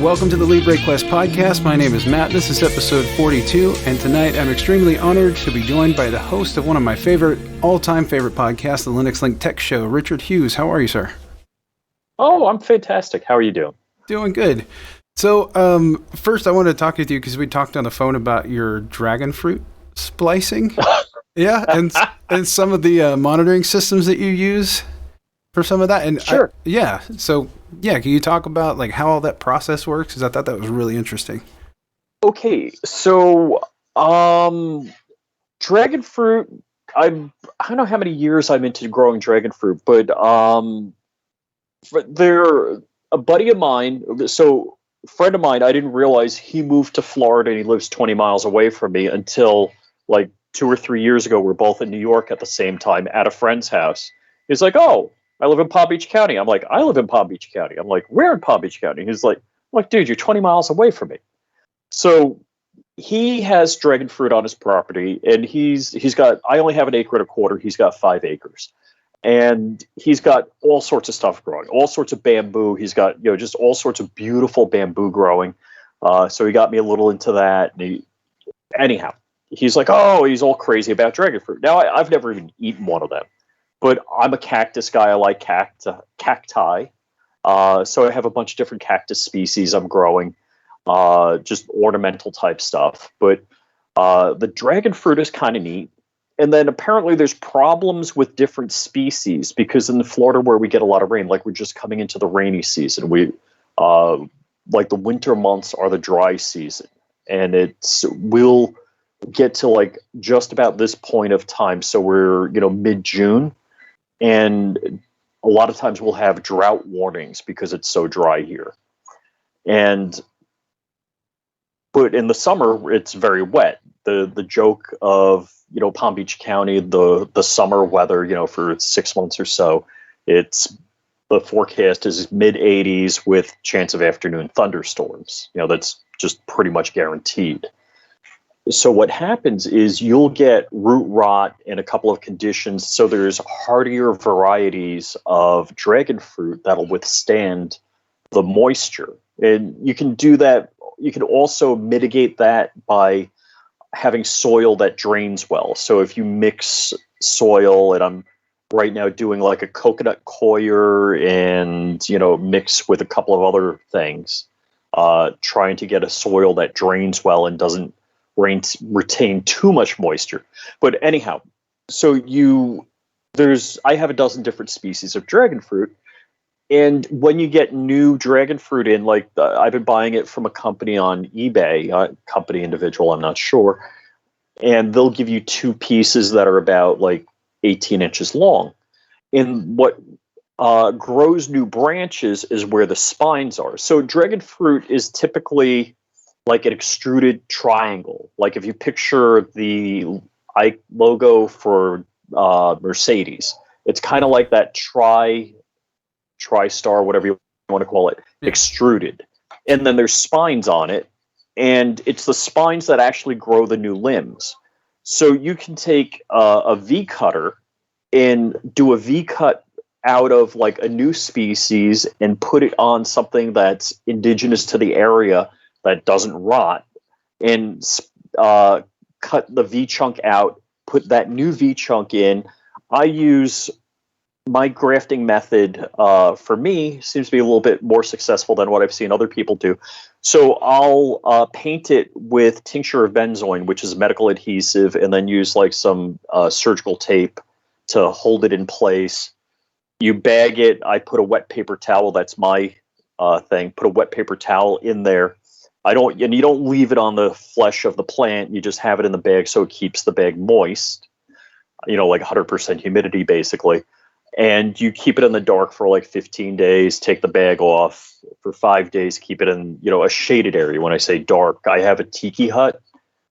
Welcome to the Librequest podcast. My name is Matt. This is episode 42, and tonight I'm extremely honored to be joined by the host of one of my all-time favorite podcasts, the Linux Link Tech Show, Richard Hughes. How are you, sir? Oh, I'm fantastic. How are you doing? Doing good. So, first I wanted to talk with you because we talked on the phone about your dragon fruit splicing. Yeah, and some of the monitoring systems that you use for some of that. And sure. Can you talk about like how all that process works? Because I thought that was really interesting. Okay, so dragon fruit. I don't know how many years I'm into growing dragon fruit, but they're a buddy of mine. So a friend of mine, I didn't realize he moved to Florida and he lives 20 miles away from me until like 2 or 3 years ago. We're both in New York at the same time at a friend's house. He's like, "Oh, I live in Palm Beach County." I'm like, "I live in Palm Beach County." I'm like, "Where in Palm Beach County?" He's like, "Dude, you're 20 miles away from me." So he has dragon fruit on his property, and he's got. I only have 1.25 acres. He's got 5 acres, and he's got all sorts of stuff growing, all sorts of bamboo. He's got just all sorts of beautiful bamboo growing. So he got me a little into that. And anyhow, he's like, "Oh, he's all crazy about dragon fruit." Now I've never even eaten one of them. But I'm a cactus guy. I like cacti. So I have a bunch of different cactus species I'm growing, just ornamental type stuff. But the dragon fruit is kind of neat. And then apparently there's problems with different species because in Florida where we get a lot of rain, like we're just coming into the rainy season, like the winter months are the dry season. And we'll get to like just about this point of time. So we're, mid-June. And a lot of times we'll have drought warnings because it's so dry here. But in the summer, it's very wet. The joke of, Palm Beach County, the summer weather, for 6 months or so, the forecast is mid-80s with chance of afternoon thunderstorms. That's just pretty much guaranteed. So what happens is you'll get root rot and a couple of conditions. So there's hardier varieties of dragon fruit that'll withstand the moisture. And you can do that. You can also mitigate that by having soil that drains well. So if you mix soil, and I'm right now doing like a coconut coir and, mix with a couple of other things, trying to get a soil that drains well and doesn't retain too much moisture. But anyhow, so I have a dozen different species of dragon fruit. And when you get new dragon fruit in, like I've been buying it from a company on eBay, company individual, I'm not sure. And they'll give you 2 pieces that are about like 18 inches long. And what grows new branches is where the spines are. So dragon fruit is typically like an extruded triangle. Like if you picture the logo for Mercedes, it's kind of like that TriStar, whatever you want to call it, extruded. And then there's spines on it, and it's the spines that actually grow the new limbs. So you can take a V cutter and do a V cut out of like a new species and put it on something that's indigenous to the area that doesn't rot, and cut the V chunk out, put that new V chunk in. I use my grafting method, for me, seems to be a little bit more successful than what I've seen other people do. So I'll paint it with tincture of benzoin, which is medical adhesive, and then use like some surgical tape to hold it in place. You bag it. I put a wet paper towel. That's my thing. Put a wet paper towel in there. And you don't leave it on the flesh of the plant. You just have it in the bag so it keeps the bag moist, like 100% humidity basically. And you keep it in the dark for like 15 days, take the bag off for 5 days, keep it in, a shaded area. When I say dark, I have a tiki hut.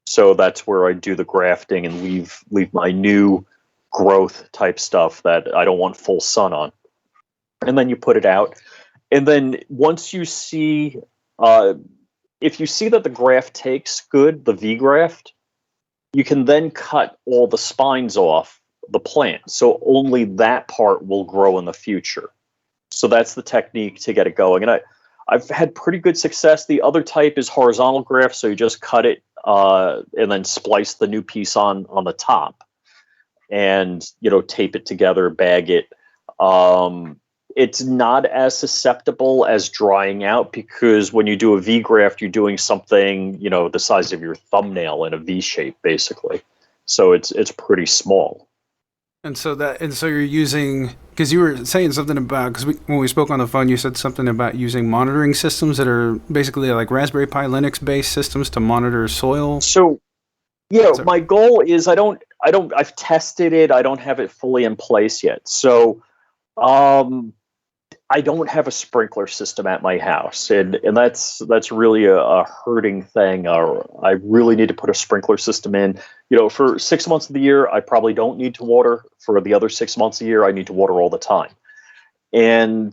So that's where I do the grafting and leave my new growth type stuff that I don't want full sun on. And then you put it out. And then once you see, if you see that the graft takes good, the V graft, you can then cut all the spines off the plant. So only that part will grow in the future. So that's the technique to get it going. And I've had pretty good success. The other type is horizontal graft, so you just cut it and then splice the new piece on the top, and tape it together, bag it. It's not as susceptible as drying out, because when you do a V graft, you're doing something the size of your thumbnail in a V shape, basically. So it's pretty small. And so you're using, because you were saying something about, because when we spoke on the phone, you said something about using monitoring systems that are basically like Raspberry Pi Linux based systems to monitor soil. So my goal is I've tested it. I don't have it fully in place yet. So I don't have a sprinkler system at my house, and that's really a hurting thing. I really need to put a sprinkler system in. For 6 months of the year, I probably don't need to water. For the other 6 months a year, I need to water all the time. And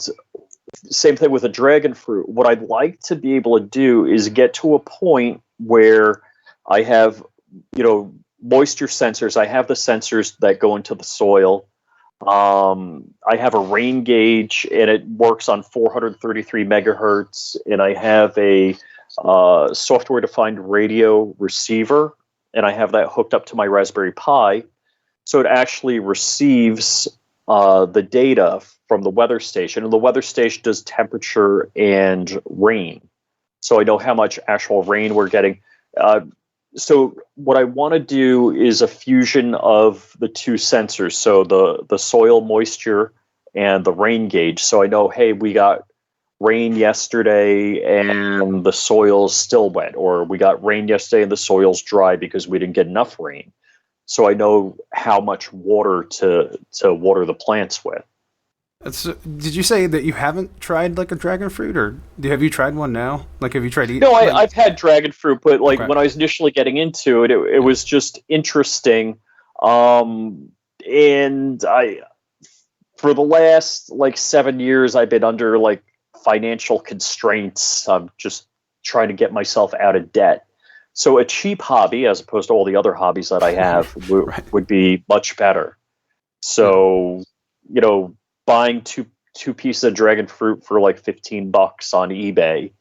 same thing with a dragon fruit. What I'd like to be able to do is get to a point where I have, moisture sensors. I have the sensors that go into the soil. I have a rain gauge, and it works on 433 megahertz, and I have a software-defined radio receiver, and I have that hooked up to my Raspberry Pi, so it actually receives the data from the weather station, and the weather station does temperature and rain, so I know how much actual rain we're getting. So what I want to do is a fusion of the two sensors, so the soil moisture and the rain gauge. So I know, hey, we got rain yesterday and the soil's still wet, or we got rain yesterday and the soil's dry because we didn't get enough rain. So I know how much water to water the plants with. Did you say that you haven't tried like a dragon fruit, or have you tried one now? Like, have you tried eating? No, I've had dragon fruit, but Okay. when I was initially getting into it, it was just interesting. And for the last 7 years, I've been under financial constraints. I'm just trying to get myself out of debt. So a cheap hobby, as opposed to all the other hobbies that I have, Right. would be much better. So, buying two pieces of dragon fruit for $15 on eBay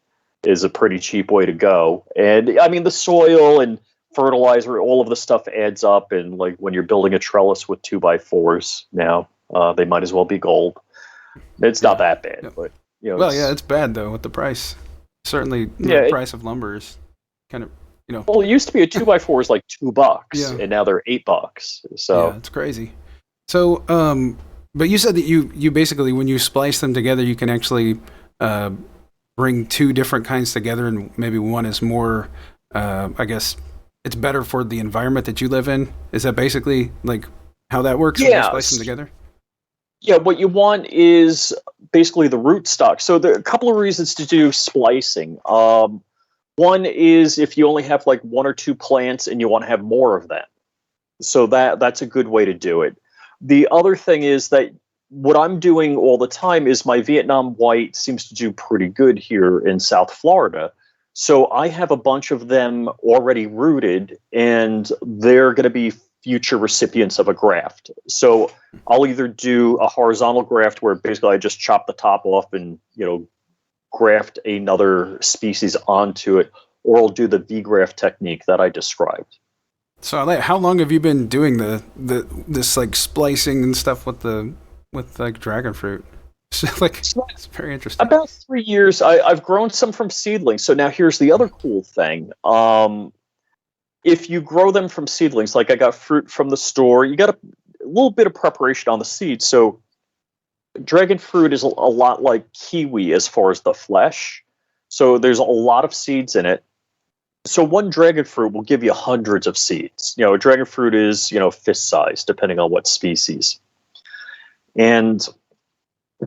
is a pretty cheap way to go. And I mean, the soil and fertilizer, all of the stuff adds up. And when you're building a trellis with 2x4s now, they might as well be gold. It's not that bad, but Well, yeah, it's bad though with the price. Certainly, the price of lumber is kind of Well, it used to be a 2x4 is $2, Yeah. and now they're $8. So yeah, it's crazy. So, but you said that you basically, when you splice them together, you can actually bring two different kinds together, and maybe one is more, I guess, it's better for the environment that you live in. Is that basically how that works when you splice them together? Yeah, what you want is basically the rootstock. So there are a couple of reasons to do splicing. One is if you only have one or two plants and you want to have more of them. So that's a good way to do it. The other thing is that what I'm doing all the time is my Vietnam white seems to do pretty good here in South Florida. So I have a bunch of them already rooted, and they're going to be future recipients of a graft. So I'll either do a horizontal graft where basically I just chop the top off and, graft another species onto it, or I'll do the V graft technique that I described. So, how long have you been doing this splicing and stuff with dragon fruit? It's very interesting. About 3 years. I've grown some from seedlings. So now here's the other cool thing. If you grow them from seedlings, I got fruit from the store, you got a little bit of preparation on the seed. So dragon fruit is a lot like kiwi as far as the flesh. So there's a lot of seeds in it. So one dragon fruit will give you hundreds of seeds. A dragon fruit is, fist size, depending on what species. And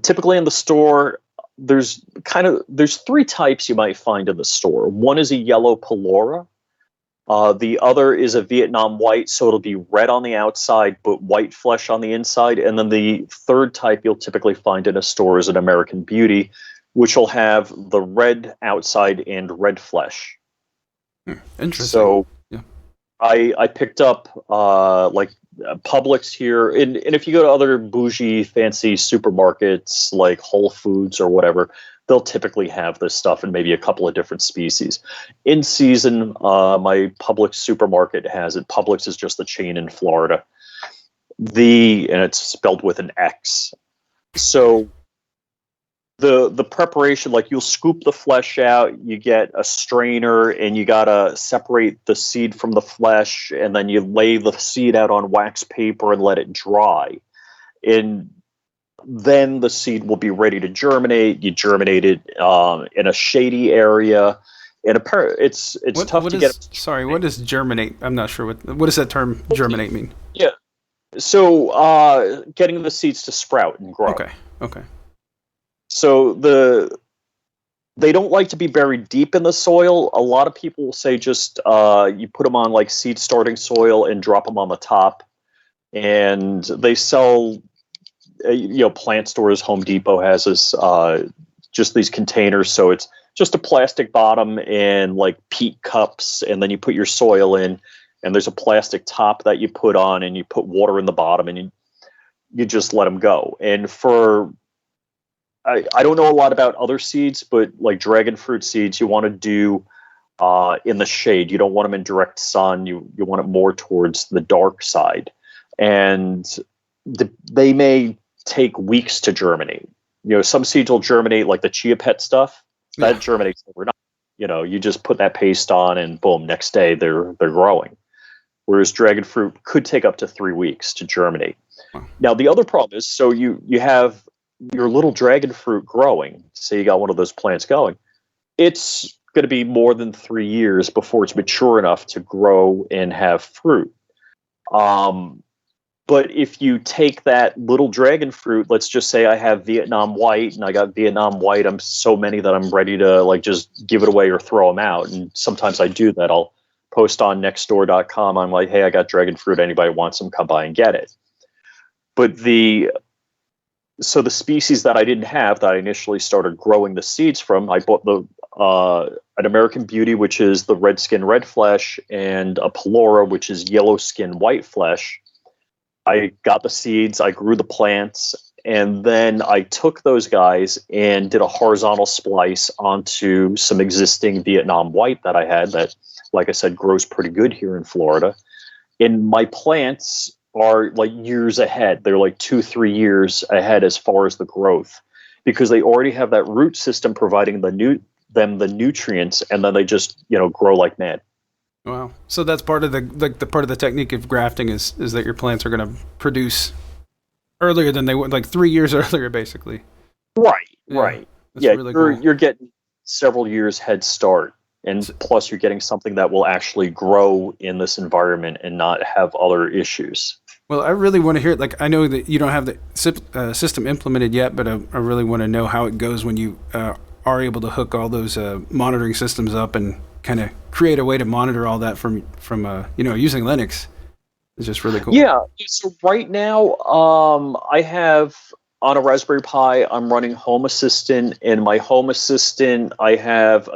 typically in the store, there's three types you might find in the store. One is a yellow Pelora. The other is a Vietnam white, so it'll be red on the outside, but white flesh on the inside. And then the third type you'll typically find in a store is an American Beauty, which will have the red outside and red flesh. Interesting. So I picked up Publix here, and if you go to other bougie, fancy supermarkets like Whole Foods or whatever, they'll typically have this stuff in maybe a couple of different species. In season, my Publix supermarket has it. Publix is just the chain in Florida. And it's spelled with an X. So the preparation, like you'll scoop the flesh out, you get a strainer, and you gotta separate the seed from the flesh, and then you lay the seed out on wax paper and let it dry. And then the seed will be ready to germinate. You germinate it in a shady area. And it's tough to get. Sorry, what does germinate? I'm not sure what does that term germinate mean? Yeah. So getting the seeds to sprout and grow. Okay. So they don't like to be buried deep in the soil. A lot of people will say just you put them on like seed starting soil and drop them on the top. And they sell, plant stores. Home Depot has this just these containers. So it's just a plastic bottom and like peat cups, and then you put your soil in, and there's a plastic top that you put on, and you put water in the bottom, and you just let them go. And I don't know a lot about other seeds, but like dragon fruit seeds, you want to do in the shade. You don't want them in direct sun. You want it more towards the dark side. And they may take weeks to germinate. Some seeds will germinate, like the Chia Pet stuff. That germinates overnight. You just put that paste on, and boom, next day they're growing. Whereas dragon fruit could take up to 3 weeks to germinate. Now, the other problem is, so you have your little dragon fruit growing. Say you got one of those plants going. It's going to be more than 3 years before it's mature enough to grow and have fruit. But if you take that little dragon fruit, let's just say I have Vietnam white, and I got Vietnam white. I'm so many that I'm ready to like just give it away or throw them out. And sometimes I do that. I'll post on nextdoor.com. I'm like, hey, I got dragon fruit. Anybody wants some? Come by and get it. But so the species that I didn't have, that I initially started growing the seeds from, I bought an American Beauty, which is the red skin, red flesh, and a Pelora, which is yellow skin, white flesh. I got the seeds, I grew the plants, and then I took those guys and did a horizontal splice onto some existing Vietnam white that I had that, like I said, grows pretty good here in Florida. And my plants are like years ahead. They're like 2-3 years ahead as far as the growth, because they already have that root system providing them the nutrients, and then they just grow like mad. Wow! So that's part of the part of the technique of grafting is that your plants are going to produce earlier than they would, like 3 years earlier, basically. Right. That's really cool. You're getting several years head start. And plus, you're getting something that will actually grow in this environment and not have other issues. Well, I really want to hear it. Like, I know that you don't have the system implemented yet, but I really want to know how it goes when you are able to hook all those monitoring systems up and kind of create a way to monitor all that from using Linux. It's just really cool. Yeah. So right now, I have on a Raspberry Pi, I'm running Home Assistant. In my Home Assistant, I have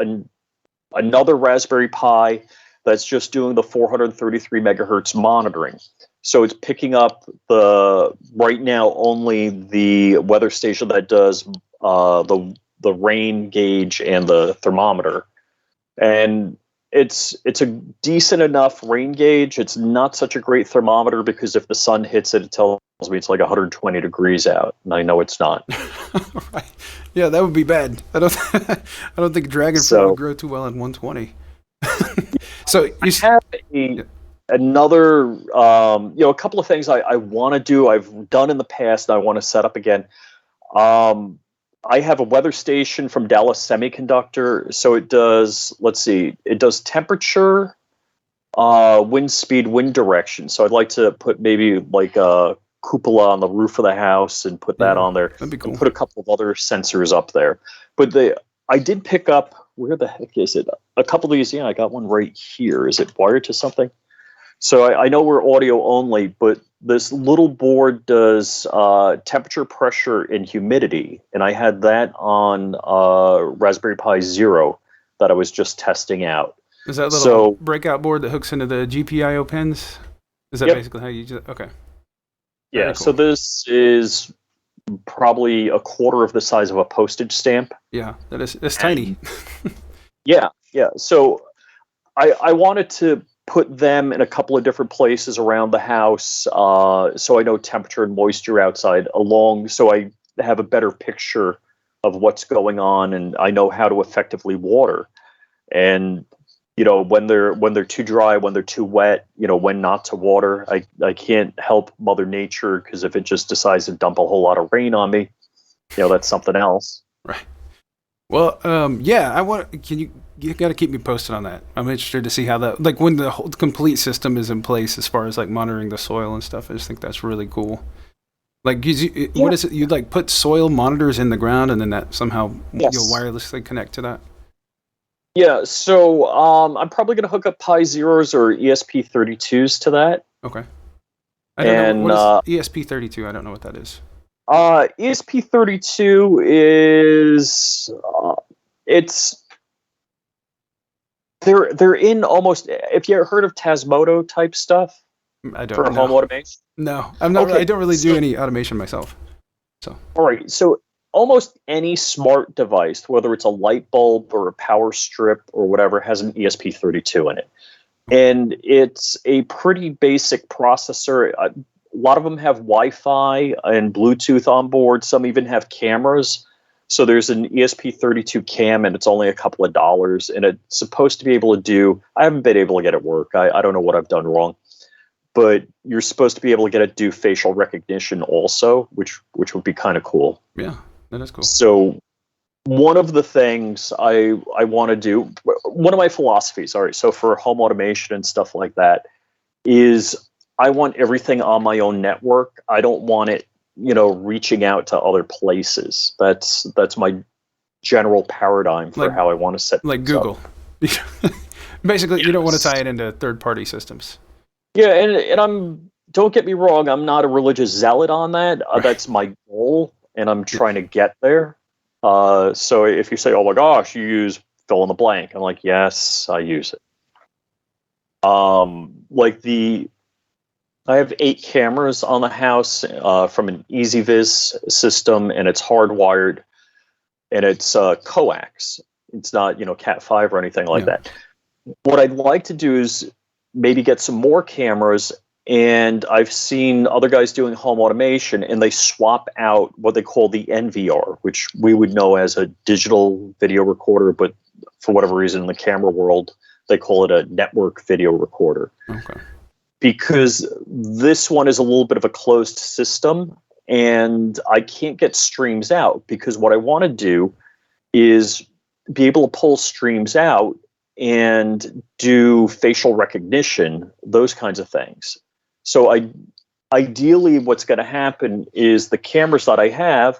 another Raspberry Pi that's just doing the 433 megahertz monitoring. So it's picking up right now only the weather station that does the rain gauge and the thermometer. And it's a decent enough rain gauge. It's not such a great thermometer, because if the sun hits it, it tells me it's like 120 degrees out, and I know it's not. Right. Yeah, that would be bad. I don't think dragon fruit would grow too well at 120. So you have another, a couple of things I want to do. I've done in the past, and I want to set up again. I have a weather station from Dallas Semiconductor. So it does, it does temperature, wind speed, wind direction. So I'd like to put maybe like a cupola on the roof of the house and put that on there. That'd be cool. And put a couple of other sensors up there. But I did pick up, where the heck is it? A couple of these, I got one right here. Is it wired to something? So I know we're audio only, but this little board does temperature, pressure, and humidity. And I had that on Raspberry Pi Zero that I was just testing out. Is that little breakout board that hooks into the GPIO pins? Is that basically how you use it? Okay. Yeah, cool. So this is probably a quarter of the size of a postage stamp. Yeah, it's tiny. Yeah, yeah. So I wanted to put them in a couple of different places around the house, so I know temperature and moisture outside so I have a better picture of what's going on, and I know how to effectively water. And when they're too dry, when they're too wet, when not to water. I can't help Mother Nature, because if it just decides to dump a whole lot of rain on me, that's something else. Right. Well, yeah, I want. Can you got to keep me posted on that. I'm interested to see how that, like, when the whole complete system is in place as far as like monitoring the soil and stuff. I just think that's really cool. Like, Yeah. what is it? You like put soil monitors in the ground, and then that somehow you'll Yes. wirelessly connect to that. Yeah. So I'm probably going to hook up Pi Zeros or ESP32s to that. Okay. I don't know And what is ESP32. I don't know what that is. ESP32 is it's they're in almost. If you ever heard of Tasmodo type stuff I for don't home know. automation. No, I'm not. I Okay, don't really do so any automation myself. So all right, so almost any smart device, whether it's a light bulb or a power strip or whatever, has an ESP32 in it, and it's a pretty basic processor. A lot of them have Wi-Fi and Bluetooth on board. Some even have cameras. So there's an ESP32 cam, and it's only a couple of dollars, and it's supposed to be able to do. I haven't been able to get it work. I don't know what I've done wrong, but you're supposed to be able to get it do facial recognition also, which would be kind of cool. yeah, that is cool. So one of the things I want to do, one of my philosophies, all right, so for home automation and stuff like that, is I want everything on my own network. I don't want it, reaching out to other places. That's my general paradigm for Like how I want to set like things up. Google. Basically, you don't want to Yes. tie it into third-party systems. Yeah, and don't get me wrong, I'm not a religious zealot on that. Right. That's my goal, and I'm Yeah. trying to get there. So if you say, "Oh my gosh, you use fill in the blank," I'm like, "Yes, I use it." Like I have 8 cameras on the house from an EasyViz system, and it's hardwired, and it's coax. It's not Cat5 or anything like Yeah. that. What I'd like to do is maybe get some more cameras. And I've seen other guys doing home automation, and they swap out what they call the NVR, which we would know as a digital video recorder, but for whatever reason in the camera world, they call it a network video recorder. Okay. Because this one is a little bit of a closed system, and I can't get streams out, because what I want to do is be able to pull streams out and do facial recognition, those kinds of things. So ideally what's going to happen is the cameras that I have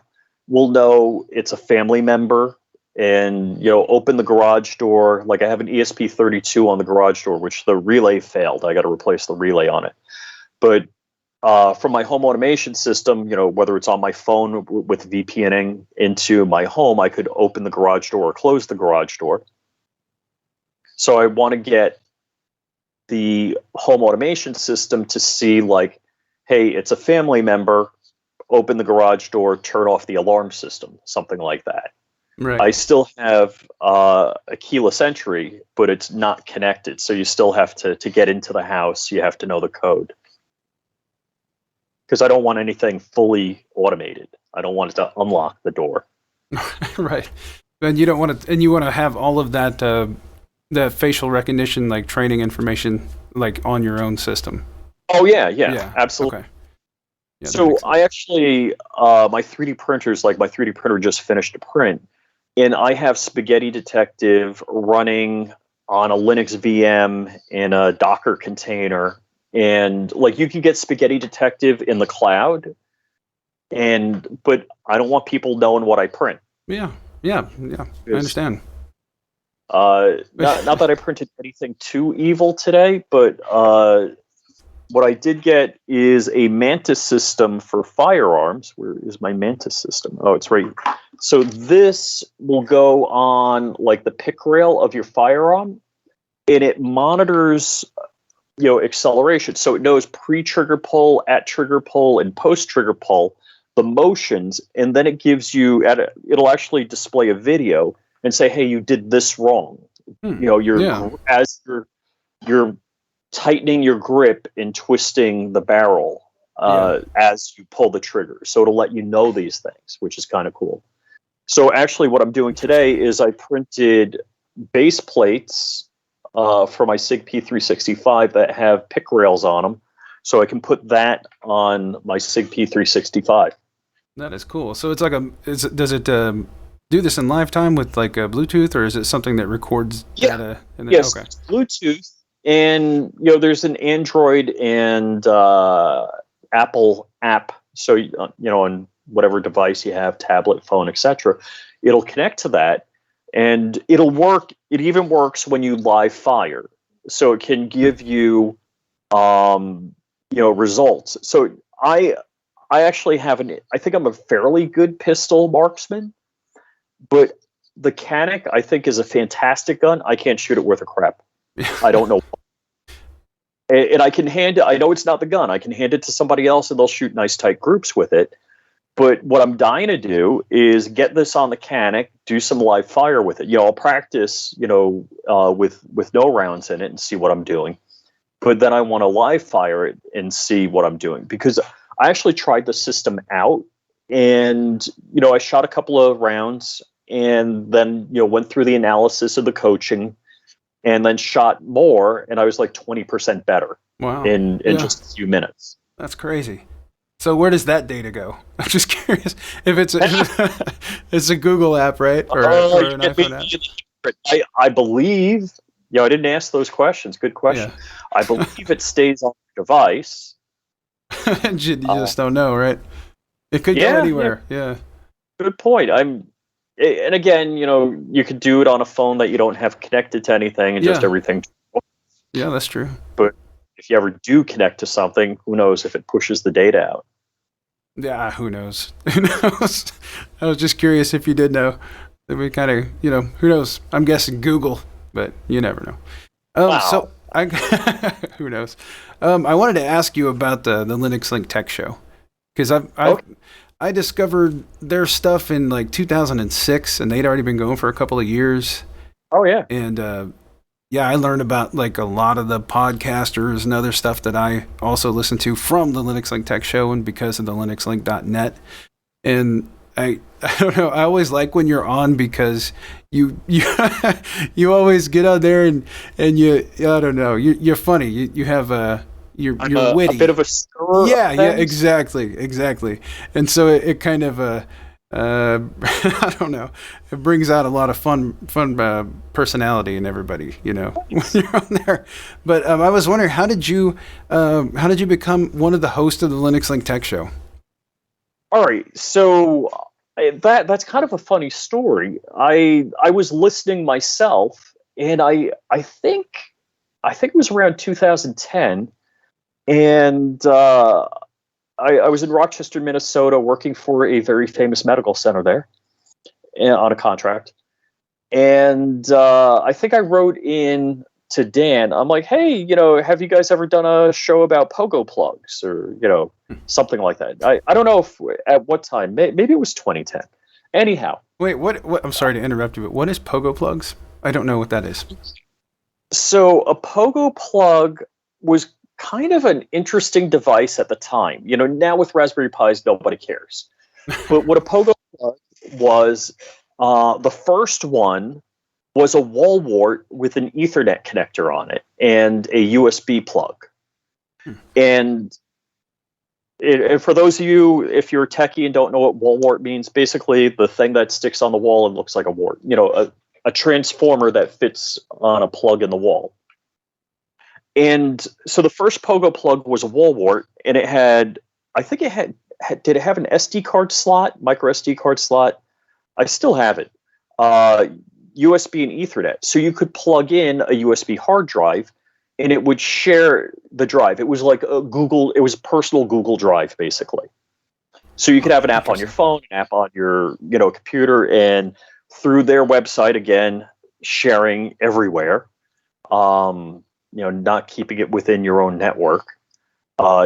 will know it's a family member, and open the garage door. Like I have an ESP32 on the garage door, which the relay failed. I got to replace the relay on it. But from my home automation system, whether it's on my phone with VPNing into my home, I could open the garage door or close the garage door. So I want to get the home automation system to see, like, hey, it's a family member, open the garage door, turn off the alarm system, something like that. Right. I still have a keyless entry, but it's not connected. So you still have to get into the house, you have to know the code. Because I don't want anything fully automated. I don't want it to unlock the door. Right. And you don't want to, and you want to have all of that, the facial recognition, like training information, like on your own system. Oh yeah, absolutely. Okay. Yeah, So I actually, my 3D printers, like my 3D printer just finished a print, and I have Spaghetti Detective running on a Linux VM in a Docker container, and like you can get Spaghetti Detective in the cloud, but I don't want people knowing what I print. Yeah. I understand. Not that I printed anything too evil today, but what I did get is a Mantis system for firearms. Where is my Mantis system? Oh, it's right. So this will go on like the pick rail of your firearm, and it monitors acceleration. So it knows pre-trigger pull, at trigger pull, and post-trigger pull. the motions, and then it gives you it'll actually display a video and say, "Hey, you did this wrong." As you're tightening your grip and twisting the barrel as you pull the trigger. So it'll let you know these things, which is kind of cool. So actually what I'm doing today is I printed base plates for my SIG P365 that have pick rails on them. So I can put that on my SIG P365. That is cool. So it's like does it do this in live time with like a Bluetooth, or is it something that records data? Yes, okay. It's Bluetooth. And there's an Android and Apple app. So on whatever device you have, tablet, phone, etc., it'll connect to that, and it'll work. It even works when you live fire, so it can give you results. So I actually have I think I'm a fairly good pistol marksman, but the Canic I think is a fantastic gun. I can't shoot it worth a crap. I don't know. And I can hand it, I know it's not the gun. I can hand it to somebody else and they'll shoot nice tight groups with it. But what I'm dying to do is get this on the Canic, do some live fire with it. I'll practice, with no rounds in it and see what I'm doing. But then I want to live fire it and see what I'm doing, because I actually tried the system out and, I shot a couple of rounds and then, went through the analysis of the coaching, and then shot more, and I was like 20% better. Wow. in just a few minutes. That's crazy. So where does that data go? I'm just curious if it's a Google app, right? Or an iPhone app? I believe, I didn't ask those questions. Good question. Yeah. I believe it stays on the device. You just don't know, right? It could go anywhere. Yeah. Good point. And again, you could do it on a phone that you don't have connected to anything, and just everything. Yeah, that's true. But if you ever do connect to something, who knows if it pushes the data out? Yeah, who knows? Who knows? I was just curious if you did know. We kind of, who knows? I'm guessing Google, but you never know. Wow. So who knows? I wanted to ask you about the Linux Link Tech Show, because I discovered their stuff in like 2006, and they'd already been going for a couple of years. Oh yeah. And I learned about like a lot of the podcasters and other stuff that I also listen to from the Linux Link Tech Show, and because of the linuxlink.net. And I don't know, I always like when you're on, because you you always get out there and you, I don't know, you're funny. You have you're witty. A bit of a stir. Yeah, exactly. And so it kind of I don't know, it brings out a lot of fun personality in everybody, when you're on there. But I was wondering, how did you become one of the hosts of the Linux Link Tech Show? All right, so that's kind of a funny story. I was listening myself, and I think it was around 2010. And I was in Rochester, Minnesota, working for a very famous medical center there on a contract. And I think I wrote in to Dan. I'm like, hey, have you guys ever done a show about pogo plugs, or, something like that? I don't know at what time. Maybe it was 2010. Anyhow. Wait, what? I'm sorry to interrupt you, but what is pogo plugs? I don't know what that is. So a pogo plug was kind of an interesting device at the time. Now with Raspberry Pis, nobody cares. But what a pogo plug was, the first one was a wall wart with an Ethernet connector on it and a USB plug. And for those of you, if you're a techie and don't know what wall wart means, basically the thing that sticks on the wall and looks like a wart. A transformer that fits on a plug in the wall. And so the first pogo plug was a wall wart, and it had, did it have an SD card slot, micro SD card slot? I still have it. USB and Ethernet. So you could plug in a USB hard drive, and it would share the drive. It was like it was a personal Google Drive, basically. So you could have an app on your phone, an app on your, computer, and through their website, again, sharing everywhere. Not keeping it within your own network.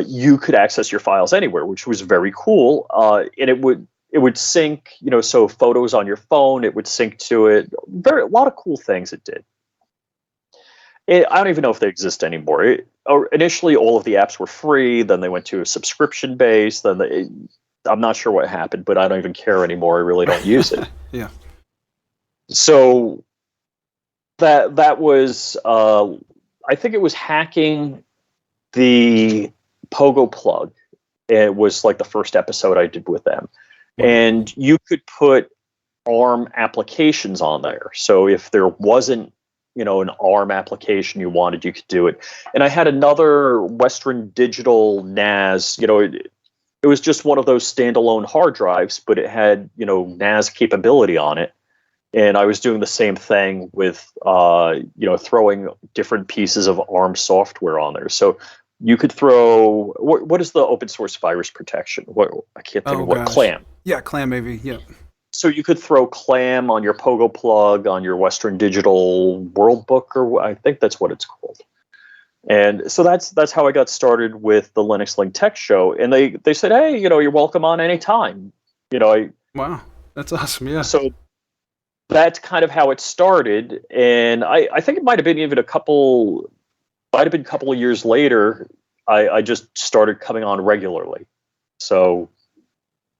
you could access your files anywhere, which was very cool. And it would sync, so photos on your phone, it would sync to it. A lot of cool things it did. I don't even know if they exist anymore. Initially, all of the apps were free. Then they went to a subscription base. I'm not sure what happened, but I don't even care anymore. I really don't use it. Yeah. So that was, I think it was hacking the Pogo plug. It was like the first episode I did with them. And you could put ARM applications on there. So if there wasn't, an ARM application you wanted, you could do it. And I had another Western Digital NAS, it was just one of those standalone hard drives, but it had, NAS capability on it. And I was doing the same thing with, throwing different pieces of ARM software on there. So you could throw, what is the open source virus protection? I can't think of what, Clam. Yeah, Clam maybe, yeah. So you could throw Clam on your Pogo plug, on your Western Digital World Book, or I think that's what it's called. And so that's how I got started with the Linux Link Tech Show. And they said, hey, you're welcome on anytime. Wow, that's awesome, yeah. So that's kind of how it started. And I think it might have been a couple of years later, I just started coming on regularly. So...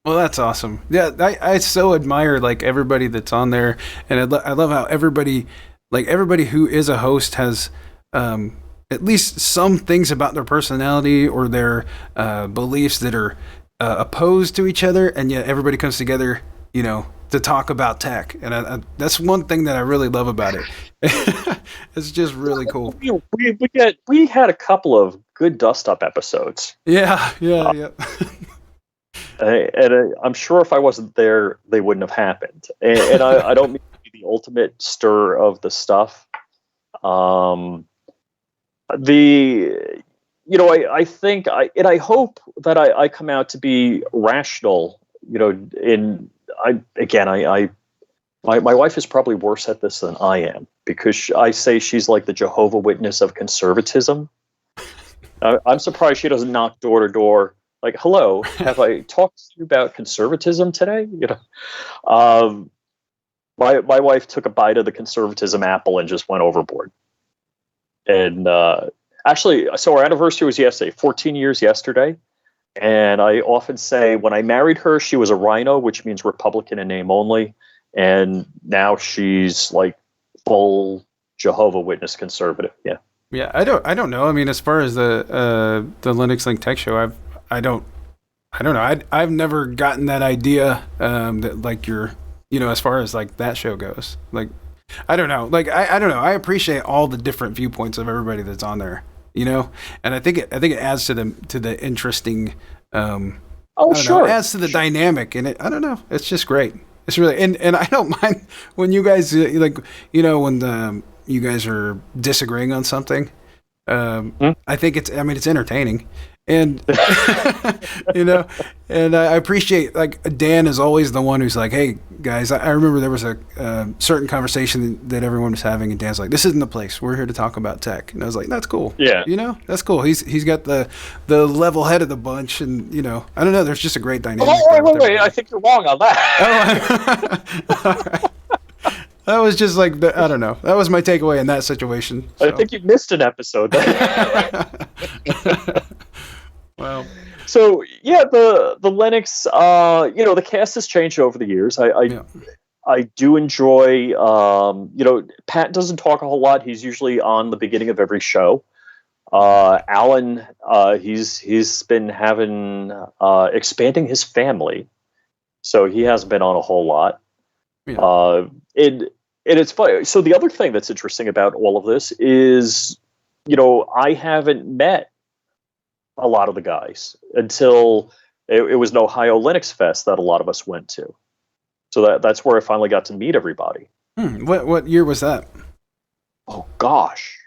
Well, that's awesome. Yeah, I so admire like everybody that's on there, and I love how everybody who is a host has at least some things about their personality or their beliefs that are opposed to each other, and yet everybody comes together, to talk about tech, and that's one thing that I really love about it. It's just really cool. We had a couple of good dust up episodes. Yeah. And I'm sure if I wasn't there, they wouldn't have happened. And I don't mean to be the ultimate stir of the stuff. I think I hope that I come out to be rational. My wife is probably worse at this than I am, because I say she's like the Jehovah Witness of conservatism. I'm surprised she doesn't knock door to door. Like, hello, have I talked to you about conservatism today? My wife took a bite of the conservatism apple and just went overboard. And actually, so our anniversary was yesterday, 14 years yesterday. And I often say when I married her, she was a rhino, which means Republican in name only. And now she's like full Jehovah Witness conservative. Yeah. Yeah, I don't know. I mean, as far as the Linux Link Tech Show, I don't know. I've never gotten that idea that like as far as like that show goes. Like, I don't know. Like, I don't know. I appreciate all the different viewpoints of everybody that's on there. And I think it adds to the interesting. It adds to the dynamic, and I don't know. It's just great. It's really and I don't mind when you guys when you guys are disagreeing on something. I think it's entertaining. And and I appreciate, like, Dan is always the one who's like, hey guys, I remember there was a certain conversation that everyone was having, and Dan's like, this isn't the place, we're here to talk about tech. And I was like, that's cool. Yeah, that's cool. He's got the level head of the bunch, and I don't know, there's just a great dynamic. Wait, I think you're wrong on that. All right. That was just like I don't know. That was my takeaway in that situation. So. I think you missed an episode. Well, so yeah, the Linux, the cast has changed over the years. I do enjoy. Pat doesn't talk a whole lot. He's usually on the beginning of every show. Alan, he's been having expanding his family, so he hasn't been on a whole lot. Yeah. And it's funny. So the other thing that's interesting about all of this is, I haven't met a lot of the guys until it was an Ohio Linux Fest that a lot of us went to. So that's where I finally got to meet everybody. What year was that? Oh gosh.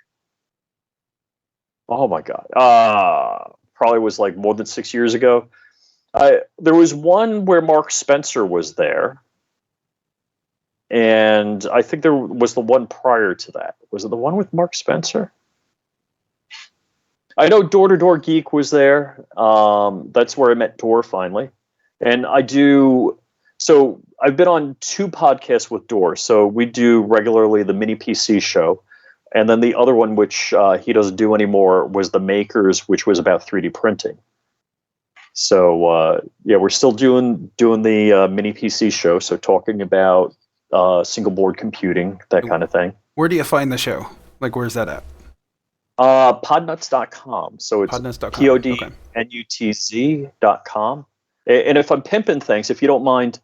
Oh my God. Probably was like more than 6 years ago. There was one where Mark Spencer was there. And I think there was the one prior to that. Was it the one with Mark Spencer? I know Door to Door Geek was there. That's where I met Door finally. And I do. So I've been on 2 podcasts with Door. So we do regularly the Mini PC show. And then the other one, which he doesn't do anymore, was The Makers, which was about 3D printing. So yeah, we're still doing the Mini PC show. So talking about single board computing, that kind of thing. Where do you find the show? Like, where's that at? Podnuts.com. So it's podnutz.com. And if I'm pimping things, if you don't mind,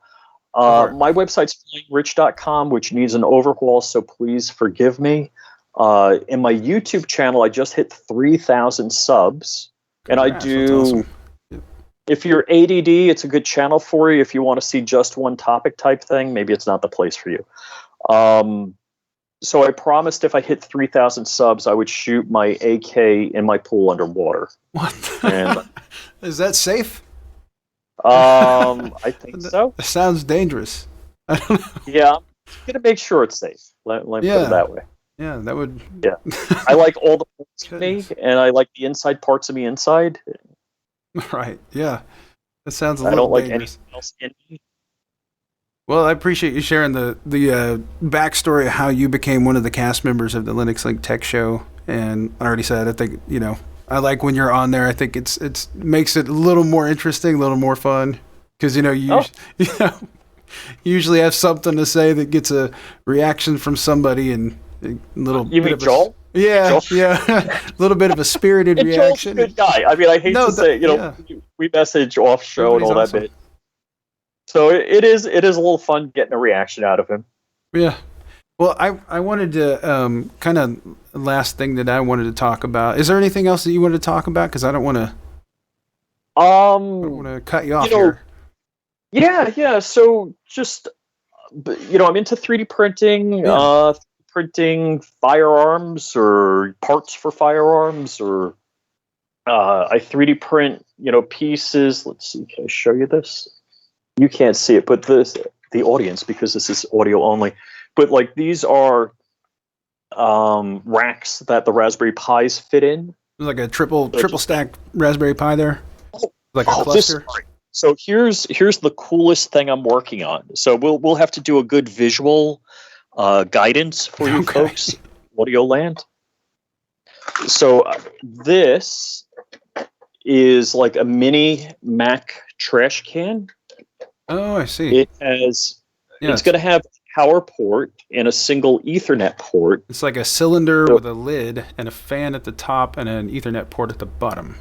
my website's flyingrich.com, which needs an overhaul, so please forgive me. In my YouTube channel, I just hit 3,000 subs. Congrats, and I do. Awesome. If you're ADD, it's a good channel for you. If you want to see just one topic type thing, maybe it's not the place for you. So I promised if I hit 3,000 subs, I would shoot my AK in my pool underwater. What? And, is that safe? I think so. That sounds dangerous. I don't know. Yeah, I'm gonna make sure it's safe. Let me put it that way. Yeah, that would. Yeah, I like all the parts of me, and I like the inside parts of me inside. Right. Yeah, that sounds a little dangerous. I don't like anything else in me. Well, I appreciate you sharing the backstory of how you became one of the cast members of the Linux Link Tech Show. And I already said, I think, I like when you're on there. I think it's makes it a little more interesting, a little more fun. Because, you usually have something to say that gets a reaction from somebody and a little You bit mean of Joel? Yeah. A little bit of a spirited and reaction. Joel's a good guy. I mean, I hate to say, we message off show and all that bit. So it is a little fun getting a reaction out of him. Yeah. Well, I wanted to kind of last thing that I wanted to talk about. Is there anything else that you wanted to talk about? Because I don't want to cut you off here. Yeah. So just I'm into 3D printing, printing firearms or parts for firearms, or I 3D print pieces. Let's see. Can I show you this? You can't see it, but the audience, because this is audio only. But like these are racks that the Raspberry Pis fit in. Like a triple stack Raspberry Pi there, like a cluster. So here's the coolest thing I'm working on. So we'll have to do a good visual guidance for you folks, audio land. So this is like a mini Mac trash can. Oh, I see. It's going to have a power port and a single Ethernet port. It's like a cylinder with a lid and a fan at the top and an Ethernet port at the bottom.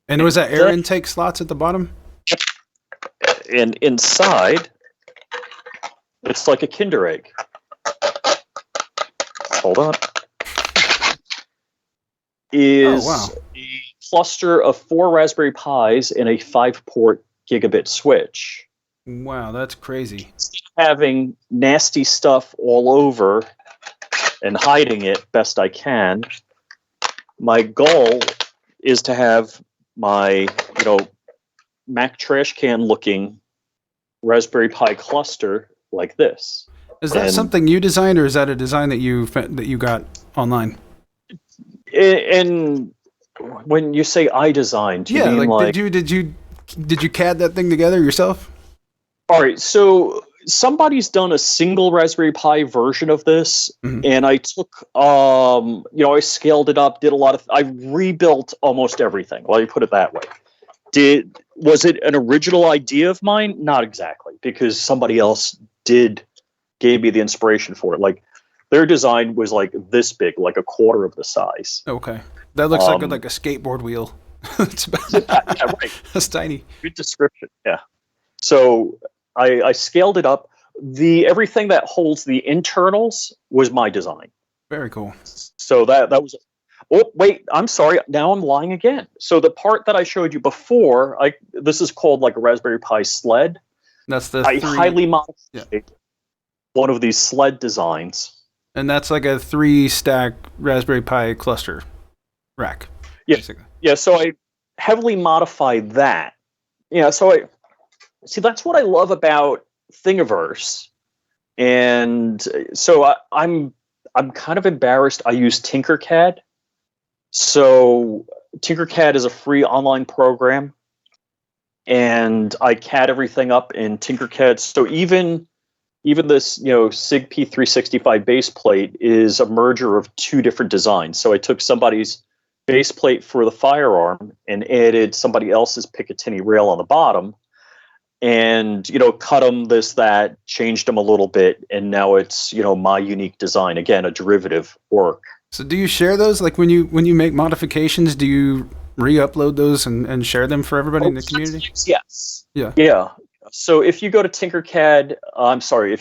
And was that air intake slots at the bottom? And inside, it's like a Kinder Egg. Hold on. A cluster of 4 Raspberry Pis and a 5-port gigabit switch. Wow, that's crazy. Having nasty stuff all over and hiding it best I can, my goal is to have my, Mac trash can looking Raspberry Pi cluster like this. Is that something you designed, or is that a design that you got online? And when you say I designed, you mean like did you CAD that thing together yourself? All right, so somebody's done a single Raspberry Pi version of this, and I took, I scaled it up, did a lot of, I rebuilt almost everything. Let me put it that way. Was it an original idea of mine? Not exactly, because somebody else gave me the inspiration for it. Like their design was like this big, like a quarter of the size. Okay, that looks like a skateboard wheel. It's about, yeah, right. That's tiny. Good description. Yeah. So I scaled it up. Everything that holds the internals was my design. Very cool. So that was. Oh wait, I'm sorry. Now I'm lying again. So the part that I showed you before, this is called like a Raspberry Pi sled. That's the. I highly modified one of these sled designs. And that's like a 3-stack Raspberry Pi cluster rack. Yeah. Basically. Yeah. So I heavily modified that. Yeah. So see, that's what I love about Thingiverse. And so I'm kind of embarrassed I use Tinkercad So Tinkercad is a free online program, and I CAD everything up in Tinkercad. So even this, SIG P365 base plate is a merger of two different designs. So I took somebody's base plate for the firearm and added somebody else's Picatinny rail on the bottom, and cut them this, that, changed them a little bit, and now it's my unique design, again a derivative work. So do you share those? Like when you make modifications, do you re-upload those and share them for everybody in the community? Yes. Yeah. Yeah. So if you go to if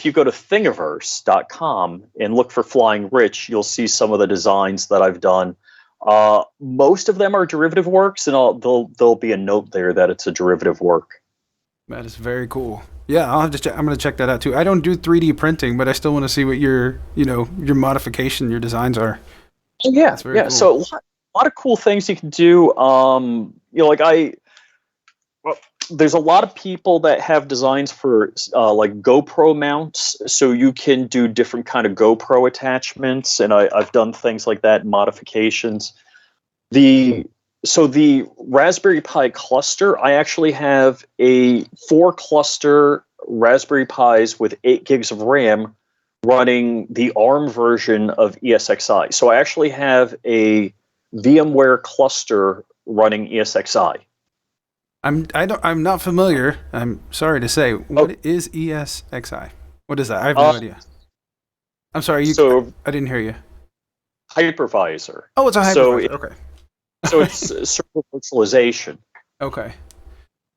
you go to thingiverse.com and look for Flying Rich, you'll see some of the designs that I've done. Most of them are derivative works, and there'll be a note there that it's a derivative work. That is very cool. Yeah, I'll have to I'm going to check that out too. I don't do 3D printing, but I still want to see what your modification, your designs are. Oh, yeah. That's very cool. So a lot of cool things you can do. There's a lot of people that have designs for like GoPro mounts, so you can do different kind of GoPro attachments, and I've done things like that, modifications. The Raspberry Pi cluster, I actually have a 4-cluster Raspberry Pis with 8 gigs of RAM running the ARM version of ESXi. So I actually have a VMware cluster running ESXi. I'm not familiar. I'm sorry to say. What is ESXi? What is that? I have no idea. I'm sorry. I didn't hear you. Hypervisor. Oh, it's a hypervisor. Okay. So it's server virtualization. Okay.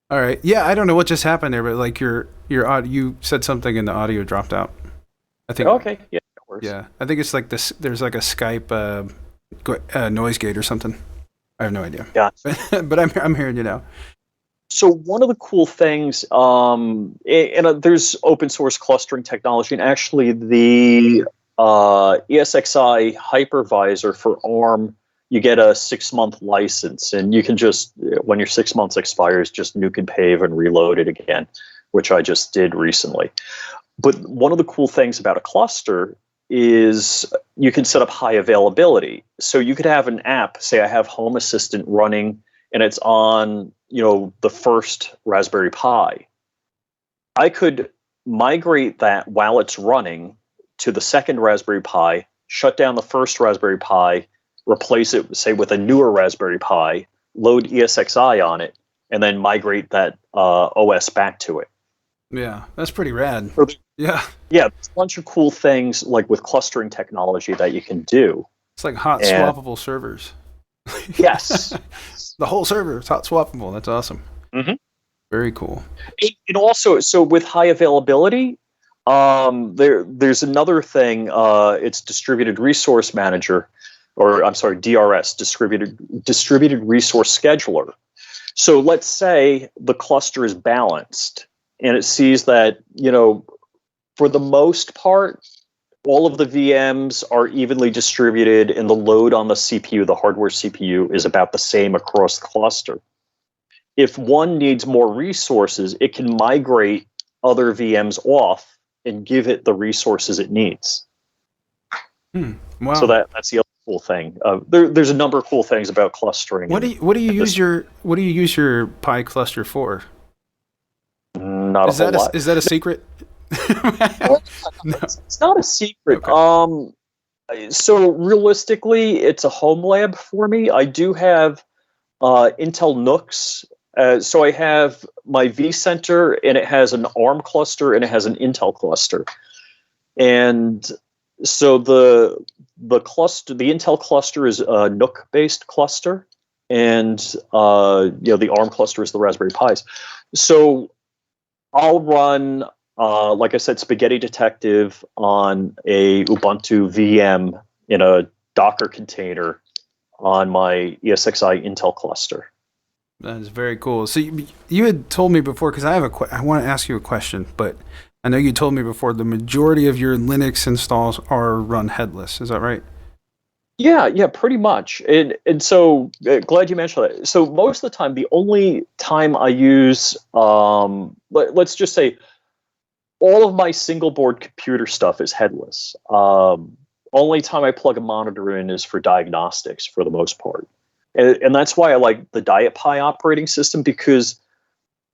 All right. Yeah, I don't know what just happened there, but like your audio, you said something and the audio dropped out. I think. Okay. Yeah. That works. Yeah, I think it's like this. There's like a Skype noise gate or something. I have no idea. Gotcha. But I'm hearing you now. So one of the cool things, there's open source clustering technology, and actually the ESXi hypervisor for ARM, you get a 6-month license, and you can just, when your 6 months expires, just nuke and pave and reload it again, which I just did recently. But one of the cool things about a cluster is you can set up high availability. So you could have an app, say I have Home Assistant running, and it's on the first Raspberry Pi. I could migrate that while it's running to the second Raspberry Pi, shut down the first Raspberry Pi, replace it, say, with a newer Raspberry Pi, load ESXi on it, and then migrate that OS back to it. Yeah, that's pretty rad. Yeah. Yeah, there's a bunch of cool things like with clustering technology that you can do. It's like hot swappable servers. Yes. The whole server is hot swappable. That's awesome. Mm-hmm. Very cool. It also, so with high availability, there's another thing. It's Distributed Resource Manager, or I'm sorry, DRS, Distributed Resource Scheduler. So let's say the cluster is balanced, and it sees that for the most part, all of the VMs are evenly distributed, and the load on the CPU, the hardware CPU, is about the same across the cluster. If one needs more resources, it can migrate other VMs off and give it the resources it needs. Wow. So that's the other cool thing. There's a number of cool things about clustering. What do you use your Pi cluster for? Not a whole lot. Is that a secret? No. It's not a secret. Okay. So realistically, it's a home lab for me. I do have Intel NUCs. So I have my vCenter, and it has an ARM cluster, and it has an Intel cluster. And so the Intel cluster is a NUC-based cluster, and the ARM cluster is the Raspberry Pis. So I'll run, like I said, Spaghetti Detective on a Ubuntu VM in a Docker container on my ESXi Intel cluster. That is very cool. So you had told me before, because I want to ask you a question, but I know you told me before the majority of your Linux installs are run headless. Is that right? Yeah, pretty much. And so glad you mentioned that. So most of the time, the only time I use, let's just say, all of my single board computer stuff is headless. only time I plug a monitor in is for diagnostics for the most part. And that's why I like the Diet Pi operating system, because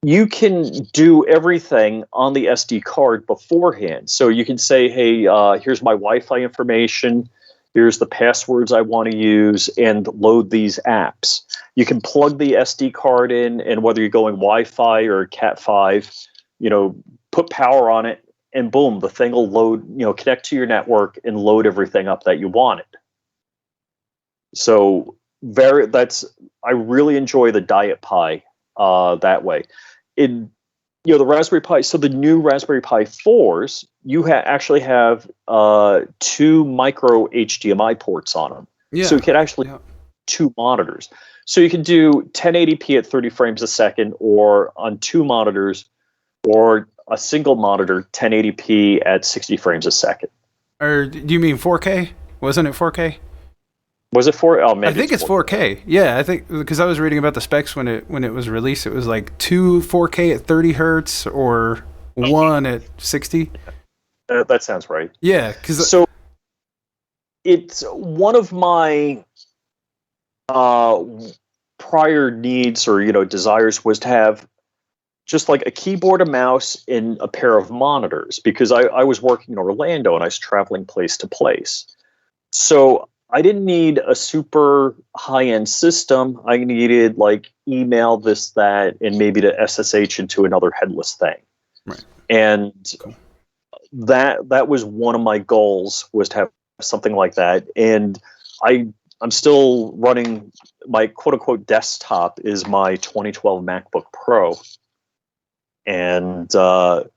you can do everything on the SD card beforehand. So you can say, hey, here's my Wi-Fi information. Here's the passwords I want to use, and load these apps. You can plug the SD card in, and whether you're going Wi-Fi or Cat5, put power on it, and boom, the thing will load, connect to your network and load everything up that you wanted. So I really enjoy the Diet Pi that way. The Raspberry Pi, so the new Raspberry Pi 4s, you actually have 2 micro HDMI ports on them. Yeah. So you can actually 2 monitors. So you can do 1080p at 30 frames a second, or on 2 monitors, or a single monitor 1080p at 60 frames a second. Or do you mean 4K? Wasn't it 4K? Was it 4? Oh, maybe I think it's 4K. Yeah, I think, because I was reading about the specs when it was released. It was like 2 4K at 30 hertz or 1 at 60. That sounds right. Yeah, so it's one of my prior needs or desires was to have just like a keyboard, a mouse, and a pair of monitors, because I was working in Orlando and I was traveling place to place. So I didn't need a super high-end system. I needed like email, this, that, and maybe to SSH into another headless thing. Right. And that was one of my goals, was to have something like that. And I'm still running my quote-unquote desktop is my 2012 MacBook Pro. And that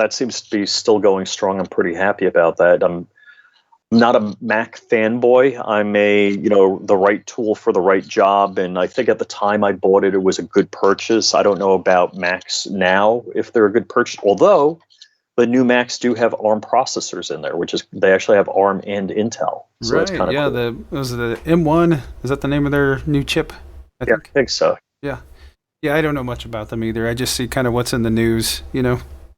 seems to be still going strong. I'm pretty happy about that. I'm not a Mac fanboy. I'm the right tool for the right job. And I think at the time I bought it, it was a good purchase. I don't know about Macs now, if they're a good purchase, although the new Macs do have ARM processors in there, they actually have ARM and Intel. So right. That's kind of cool. Was the M1. Is that the name of their new chip? I think so. Yeah. Yeah, I don't know much about them either. I just see kind of what's in the news,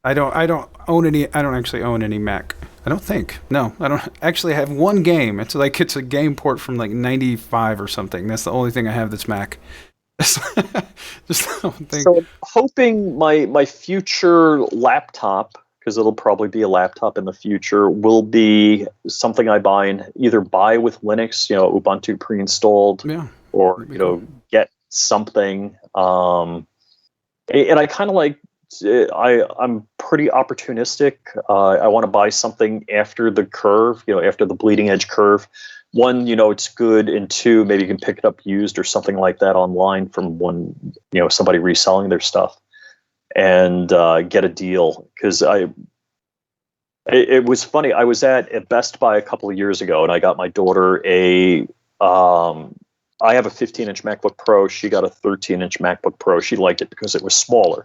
I don't actually own any Mac. I don't think. No, I don't actually have one game. It's a game port from like 95 or something. That's the only thing I have that's Mac. Just the one thing. So I'm hoping my future laptop, because it'll probably be a laptop in the future, will be something I either buy with Linux, Ubuntu pre-installed, or cool. Get something. And I kind of like. I'm pretty opportunistic. I want to buy something after the curve, after the bleeding edge curve. One, it's good, and two, maybe you can pick it up used or something like that online from somebody reselling their stuff, and get a deal. Because it was funny. I was at Best Buy a couple of years ago, and I got my daughter I have a 15-inch MacBook Pro. She got a 13-inch MacBook Pro. She liked it because it was smaller.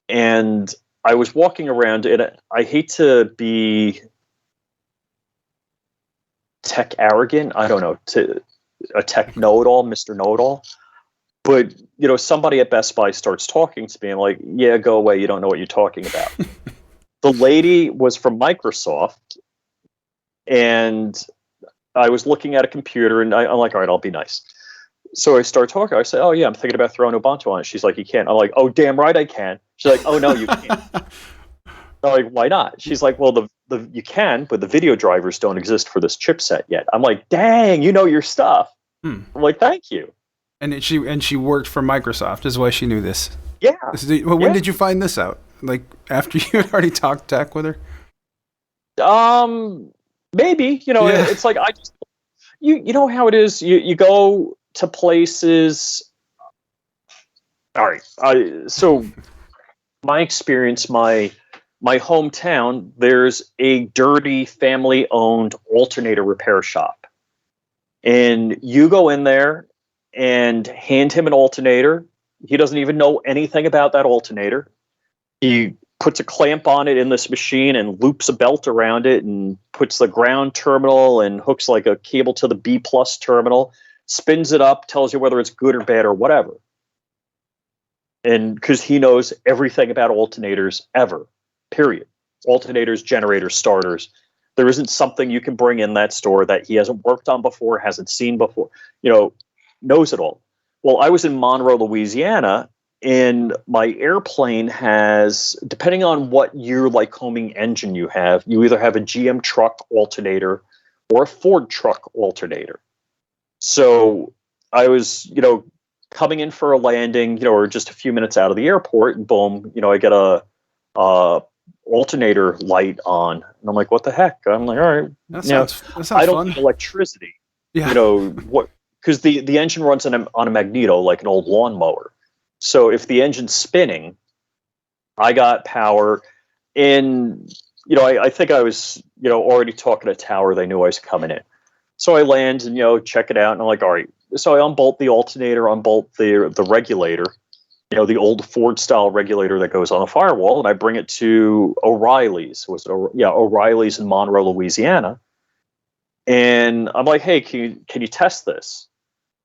And I was walking around, and I hate to be tech arrogant. I don't know, to a tech know-it-all, Mr. Know-it-all. But, somebody at Best Buy starts talking to me. I'm like, yeah, go away. You don't know what you're talking about. The lady was from Microsoft, and I was looking at a computer, and I'm like, all right, I'll be nice. So I start talking. I say, oh, yeah, I'm thinking about throwing Ubuntu on it. She's like, you can't. I'm like, oh, damn right I can. She's like, oh, no, you can't. I'm like, why not? She's like, well, you can, but the video drivers don't exist for this chipset yet. I'm like, dang, you know your stuff. I'm like, thank you. And she worked for Microsoft, is why she knew this. Yeah. When did you find this out? Like, after you had already talked tech with her? Maybe. It's like, I just, you know how it is. You go to places. All right. So my experience, my hometown, there's a dirty family-owned alternator repair shop. And you go in there and hand him an alternator. He doesn't even know anything about that alternator. He puts a clamp on it in this machine and loops a belt around it and puts the ground terminal and hooks like a cable to the B+ terminal, spins it up, tells you whether it's good or bad or whatever. And because he knows everything about alternators ever, period. Alternators, generators, starters. There isn't something you can bring in that store that he hasn't worked on before, hasn't seen before, knows it all. Well, I was in Monroe, Louisiana, and my airplane has, depending on what year Lycoming engine you either have a GM truck alternator or a Ford truck alternator. So I was, coming in for a landing, or just a few minutes out of the airport, and boom, I get a alternator light on, and I'm like, what the heck? I'm like, all right, That sounds I don't fun. need electricity. Yeah. What? Because the engine runs on a magneto like an old lawnmower. So if the engine's spinning, I got power. And I think I was already talking to Tower. They knew I was coming in, so I land and check it out, and I'm like, all right. So I unbolt the alternator, unbolt the regulator, the old Ford style regulator that goes on a firewall, and I bring it to O'Reilly's. O'Reilly's in Monroe, Louisiana. And I'm like, hey, can you test this?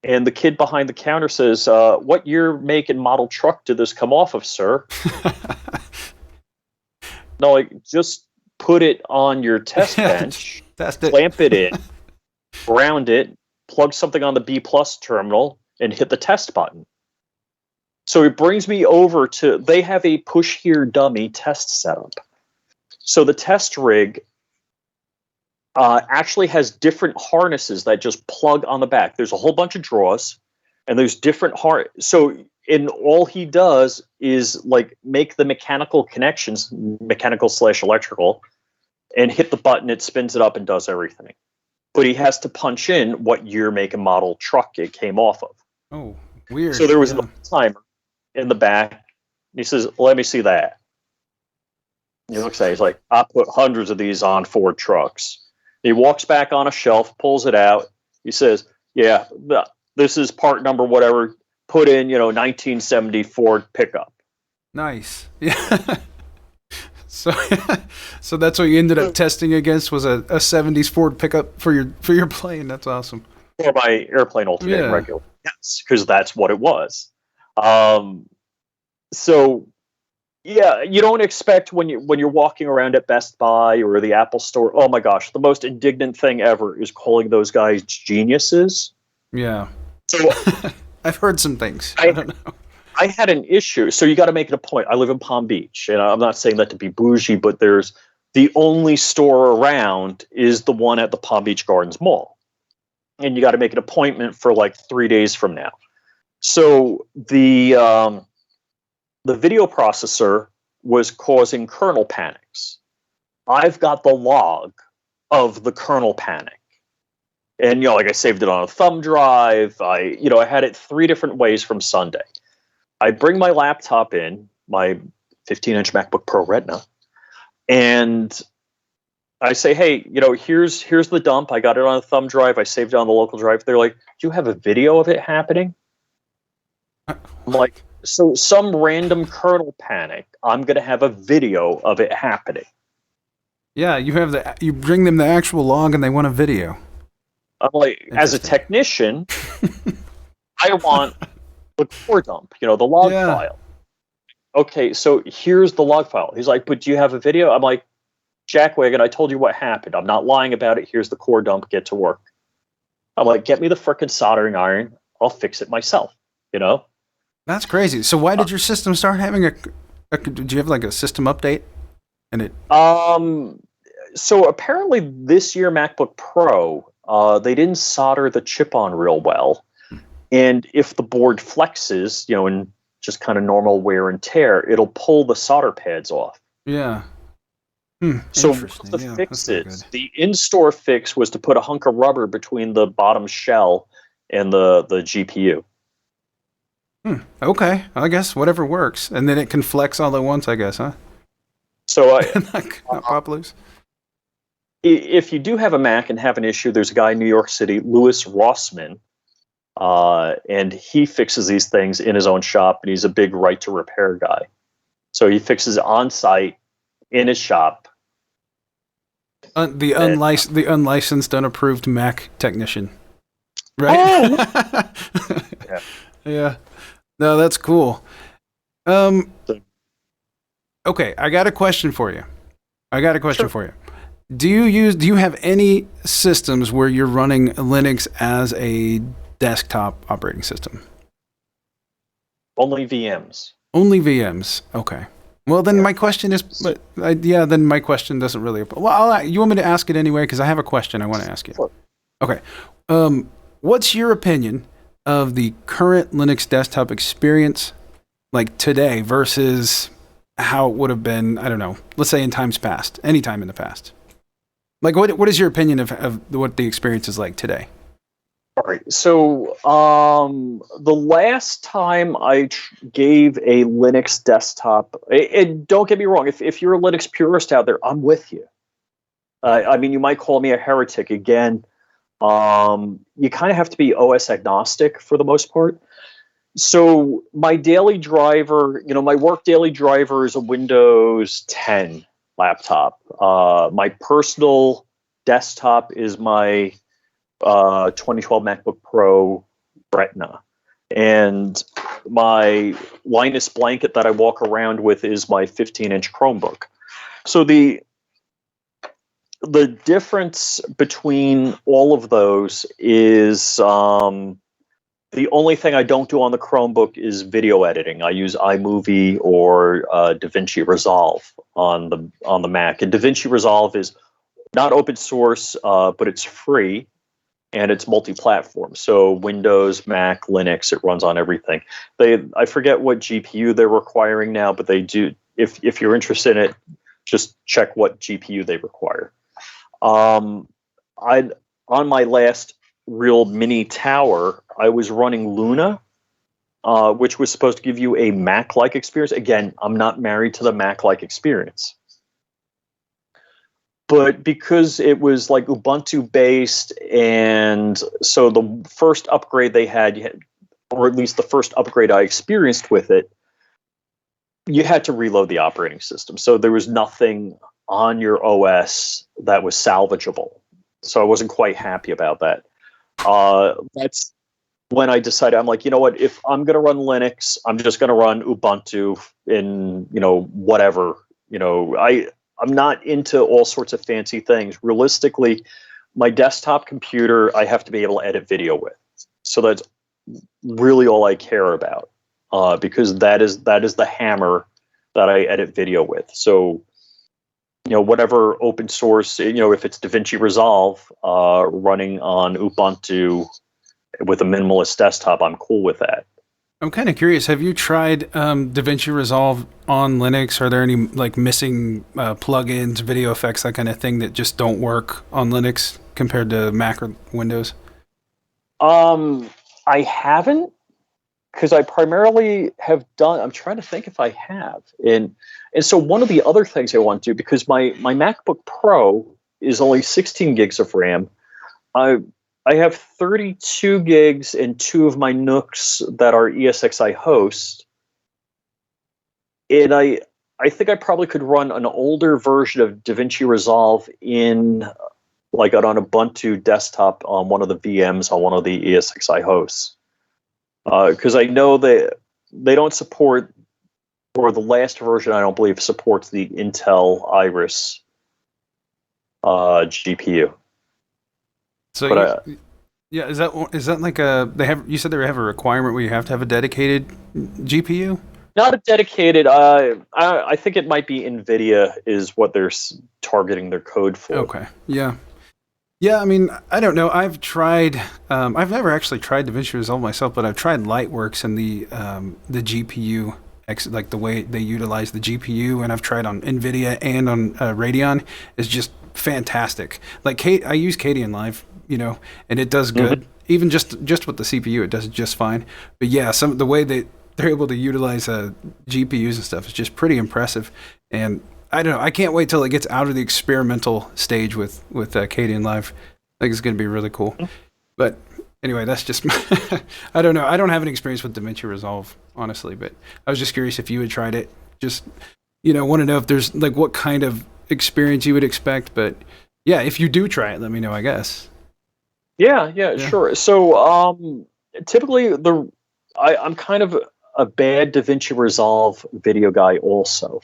And the kid behind the counter says, what year, make, and model truck did this come off of, sir? No, like, just put it on your test bench, Test it. clamp it in, ground it, plug something on the B+ terminal, and hit the test button. So it brings me over to, they have a push here dummy test setup. So the test rig actually has different harnesses that just plug on the back. There's a whole bunch of drawers, and there's different so all he does is like make the mechanical connections, mechanical/electrical, and hit the button. It spins it up and does everything. But he has to punch in what year, make, and model truck it came off of. Oh, weird. So there was a timer in the back. He says, "Let me see that." He looks at it. He's like, "I put hundreds of these on Ford trucks." He walks back on a shelf, pulls it out. He says, "Yeah, this is part number whatever. Put in, 1970 Ford pickup." Nice. Yeah. So that's what you ended up testing against, was a 70s Ford pickup for your plane. That's awesome. For my airplane alternating regulator. Yes, because that's what it was. So yeah, you don't expect when you're walking around at Best Buy or the Apple Store. Oh my gosh, the most indignant thing ever is calling those guys geniuses. Yeah. So I've heard some things. I don't know. I had an issue. So you got to make it a point. I live in Palm Beach, and I'm not saying that to be bougie, but there's the only store around is the one at the Palm Beach Gardens Mall, and you got to make an appointment for like 3 days from now. So the video processor was causing kernel panics. I've got the log of the kernel panic. And, I saved it on a thumb drive. I had it 3 different ways from Sunday. I bring my laptop in, my 15-inch MacBook Pro Retina, and I say, hey, here's the dump. I got it on a thumb drive. I saved it on the local drive. They're like, do you have a video of it happening? I'm like, so some random kernel panic, I'm going to have a video of it happening. Yeah, you bring them the actual log and they want a video. I'm like, as a technician, I want the core dump, the log file. Okay, so here's the log file. He's like, but do you have a video? I'm like, Jackwagon, I told you what happened. I'm not lying about it. Here's the core dump. Get to work. I'm like, get me the frickin' soldering iron. I'll fix it myself, That's crazy. So why did your system start having did you have like a system update? And it so apparently this year MacBook Pro, they didn't solder the chip on real well. And if the board flexes, in just kind of normal wear and tear, it'll pull the solder pads off. Yeah. So the fixes, the in-store fix was to put a hunk of rubber between the bottom shell and the GPU. Okay, I guess whatever works, and then it can flex all at once, I guess, huh? So not pop loose. If you do have a Mac and have an issue, there's a guy in New York City, Louis Rossman, and he fixes these things in his own shop, and he's a big right to repair guy. So he fixes on site in his shop. The unlicensed, unapproved Mac technician, right? Oh. Yeah. No, that's cool. Okay, I got a question for you. Do you have any systems where you're running Linux as a desktop operating system? Only VMs. Only VMs. Okay. Well, then Yeah. my question is, but yeah, then my question doesn't really. Well, you want me to ask it anyway because I have a question I want to ask you. Sure. Okay. What's your opinion of the current Linux desktop experience, like today, versus how it would have been? I don't know. Let's say in times past, any time in the past. Like, what is your opinion of what the experience is like today? All right. So, the last time I gave a Linux desktop, and don't get me wrong, if you're a Linux purist out there, I'm with you. I mean, you might call me a heretic again. You kind of have to be OS agnostic for the most part. So, my daily driver, my work daily driver is a Windows 10 laptop. My personal desktop is my 2012 MacBook Pro Retina. And my Linus blanket that I walk around with is my 15-inch Chromebook. So the difference between all of those is the only thing I don't do on the Chromebook is video editing. I use iMovie or DaVinci Resolve on the Mac. And DaVinci Resolve is not open source, but it's free. And it's multi-platform, so Windows, Mac, Linux, it runs on everything. I forget what GPU they're requiring now, but they do. If you're interested in it, just check what GPU they require. I on my last real mini tower, I was running Luna, which was supposed to give you a Mac-like experience. Again, I'm not married to the Mac-like experience. But because it was like Ubuntu based, and so the first upgrade they had, or at least the first upgrade I experienced with it, you had to reload the operating system. So there was nothing on your OS that was salvageable. So I wasn't quite happy about that. That's when I decided, I'm like, you know what, if I'm going to run Linux, I'm just going to run Ubuntu in, whatever, I'm not into all sorts of fancy things. Realistically, my desktop computer, I have to be able to edit video with. So that's really all I care about, because that is the hammer that I edit video with. So, whatever open source, if it's DaVinci Resolve running on Ubuntu with a minimalist desktop, I'm cool with that. I'm kind of curious. Have you tried DaVinci Resolve on Linux? Are there any like missing plugins, video effects, that kind of thing that just don't work on Linux compared to Mac or Windows? I haven't, because I primarily have done. I'm trying to think if I have, and so one of the other things I want to do, because my MacBook Pro is only 16 gigs of RAM. I have 32 gigs in two of my NUCs that are ESXi host. And I think I probably could run an older version of DaVinci Resolve in like on Ubuntu desktop on one of the VMs on one of the ESXi hosts. Because I know that they don't support, or the last version I don't believe supports the Intel Iris GPU. So But yeah, is that like they have? You said they have a requirement where you have to have a dedicated GPU. not a dedicated. I think it might be NVIDIA is what they're targeting their code for. Okay. Yeah. Yeah, I mean, I don't know. I've tried. I've never actually tried DaVinci Resolve myself, but I've tried Lightworks and the GPU, like the way they utilize the GPU, and I've tried on NVIDIA and on Radeon. Is just fantastic. Like I use Kdenlive Live, and it does good. Mm-hmm. Even just with the CPU, it does just fine. But yeah, the way they're able to utilize GPUs and stuff is just pretty impressive. And I don't know. I can't wait till it gets out of the experimental stage with Kdenlive Live. I think it's going to be really cool. But anyway, that's just I don't know. I don't have any experience with DaVinci Resolve, honestly. But I was just curious if you had tried it. Just want to know if there's like what kind of experience you would expect. But yeah, if you do try it, let me know, I guess. Yeah, sure. So typically I'm kind of a bad DaVinci Resolve video guy also.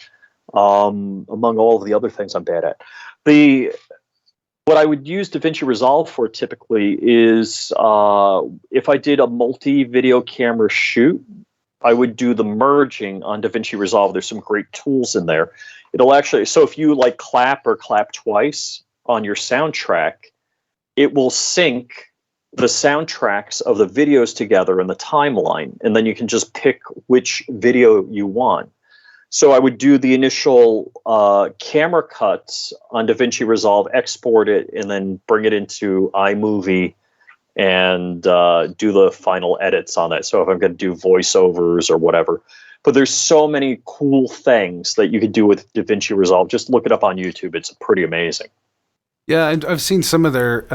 Among all of the other things I'm bad at. What I would use DaVinci Resolve for typically is if I did a multi-video camera shoot, I would do the merging on DaVinci Resolve. There's some great tools in there. It'll actually, so if you like clap or clap twice on your soundtrack, it will sync the soundtracks of the videos together in the timeline, and then you can just pick which video you want. So I would do the initial camera cuts on DaVinci Resolve, export it, and then bring it into iMovie and do the final edits on that. So if I'm going to do voiceovers or whatever. But there's so many cool things that you could do with DaVinci Resolve. Just look it up on YouTube. It's pretty amazing. Yeah, I've seen some of their.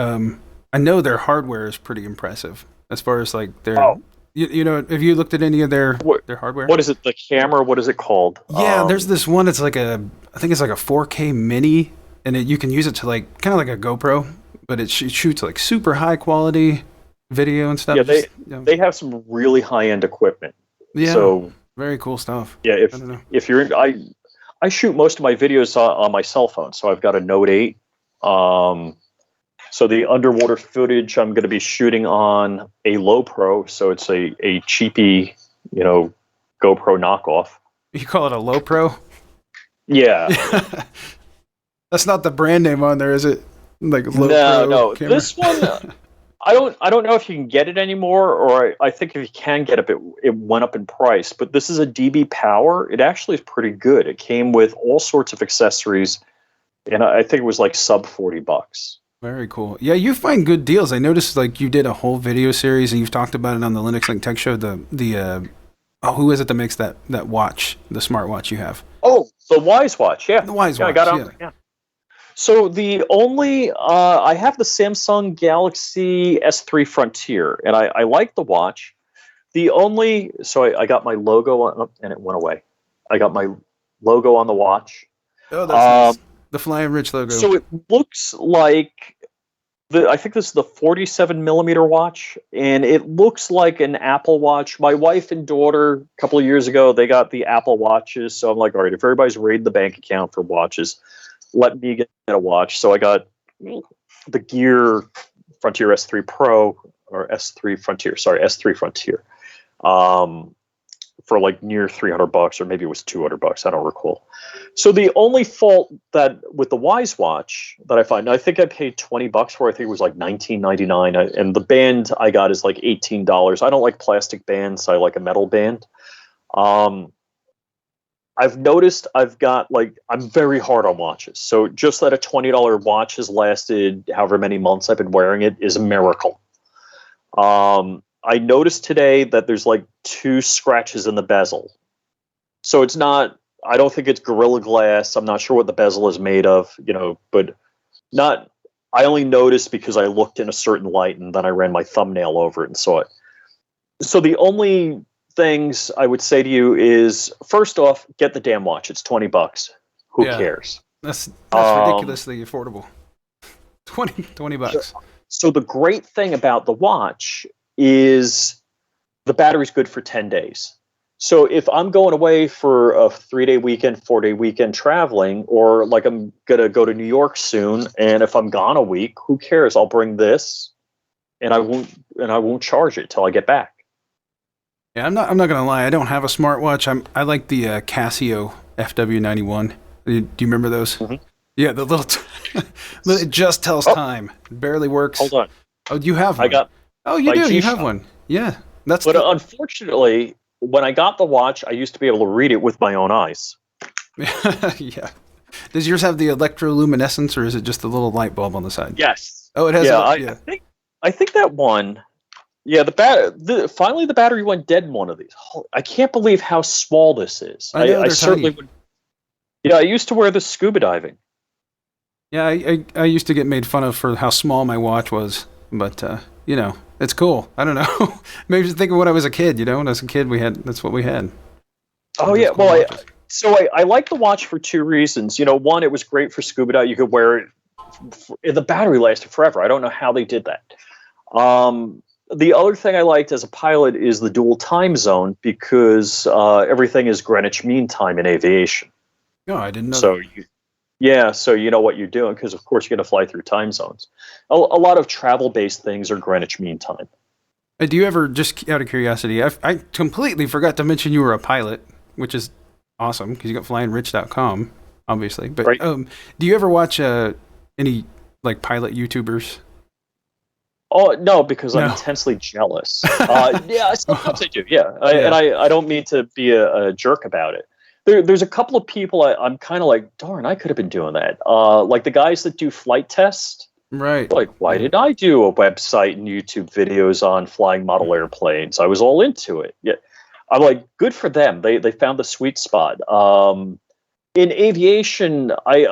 I know their hardware is pretty impressive as far as like their. Oh. You know, have you looked at any of their hardware? What is it? The camera? What is it called? Yeah, there's this one. It's like I think it's like a 4K mini, and you can use it to like kind of like a GoPro, but it shoots like super high quality video and stuff. Yeah, they have some really high end equipment. Yeah, so very cool stuff. Yeah, if you're in, I shoot most of my videos on my cell phone, so I've got a Note 8. So the underwater footage I'm going to be shooting on a Low Pro, so it's a cheapy, GoPro knockoff. You call it a Low Pro? Yeah. That's not the brand name on there, is it? Like Low Pro? No. Camera? This one, I don't know if you can get it anymore, or I think if you can get it went up in price. But this is a DB Power. It actually is pretty good. It came with all sorts of accessories, and I think it was like sub $40. Very cool. Yeah, you find good deals. I noticed like you did a whole video series and you've talked about it on the Linux Link Tech Show. Who is it that makes that watch, the smartwatch you have? Oh, the Wise Watch. Yeah, the Wise Watch. I got on. Yeah. So the only I have the Samsung Galaxy S3 Frontier, and I like the watch. The only I got my logo on, and it went away. I got my logo on the watch. Oh, that's nice. The Flying Rich logo. So it looks like I think this is the 47 millimeter watch, and it looks like an Apple Watch. My wife and daughter, a couple of years ago, they got the Apple Watches. So I'm like, all right, if everybody's raiding the bank account for watches, let me get a watch. So I got the Gear Frontier S3 Pro or S3 Frontier. Sorry, S3 Frontier. For like near $300, or maybe it was $200. I don't recall. So the only fault that with the Wise Watch that I find, I think I paid $20 for. I think it was like $19.99, and the band I got is like $18. I don't like plastic bands. I like a metal band. I've noticed I've got I'm very hard on watches. So just that a $20 watch has lasted however many months I've been wearing it is a miracle. I noticed today that there's like 2 scratches in the bezel. So it's not, I don't think it's Gorilla Glass. I'm not sure what the bezel is made of, but I only noticed because I looked in a certain light and then I ran my thumbnail over it and saw it. So the only things I would say to you is, first off, get the damn watch. It's $20. Who cares? That's ridiculously affordable. $20. So the great thing about the watch is the battery's good for 10 days. So if I'm going away for a 3-day weekend, 4-day weekend traveling, or like I'm going to go to New York soon, and if I'm gone a week, who cares? I'll bring this and I won't charge it till I get back. Yeah, I'm not going to lie. I don't have a smartwatch. I like the Casio FW91. Do you remember those? Mm-hmm. Yeah, the little it just tells time. It barely works. Hold on. Oh, you have one. You do. You have one. Yeah. But unfortunately, when I got the watch, I used to be able to read it with my own eyes. Yeah. Does yours have the electroluminescence, or is it just a little light bulb on the side? Yes. Oh, it has. I think that one. Yeah, finally the battery went dead in one of these. I can't believe how small this is. I certainly would. Yeah, I used to wear this scuba diving. Yeah, I used to get made fun of for how small my watch was, but it's cool. I don't know. Maybe just think of when I was a kid. When I was a kid, that's what we had. Oh yeah, cool. Well, I like the watch for 2 reasons. One, it was great for scuba diving. You could wear it. The battery lasted forever. I don't know how they did that. The other thing I liked as a pilot is the dual time zone, because everything is Greenwich Mean Time in aviation. No, I didn't know. So Yeah, so you know what you're doing because, of course, you're going to fly through time zones. A lot of travel-based things are Greenwich Mean Time. Do you ever, just out of curiosity, I completely forgot to mention you were a pilot, which is awesome because you got flyingrich.com, obviously. But Right? do you ever watch any like pilot YouTubers? Oh no, because I'm No. intensely jealous. Yeah, sometimes Oh, I do. Yeah, and yeah. I don't mean to be a jerk about it. There's a couple of people I'm kind of like, darn, I could have been doing that. Like the guys that do flight tests. Right. Like, why Yeah. did I do a website and YouTube videos on flying model airplanes? I was all into it. Yeah, I'm like, good for them. They found the sweet spot. In aviation,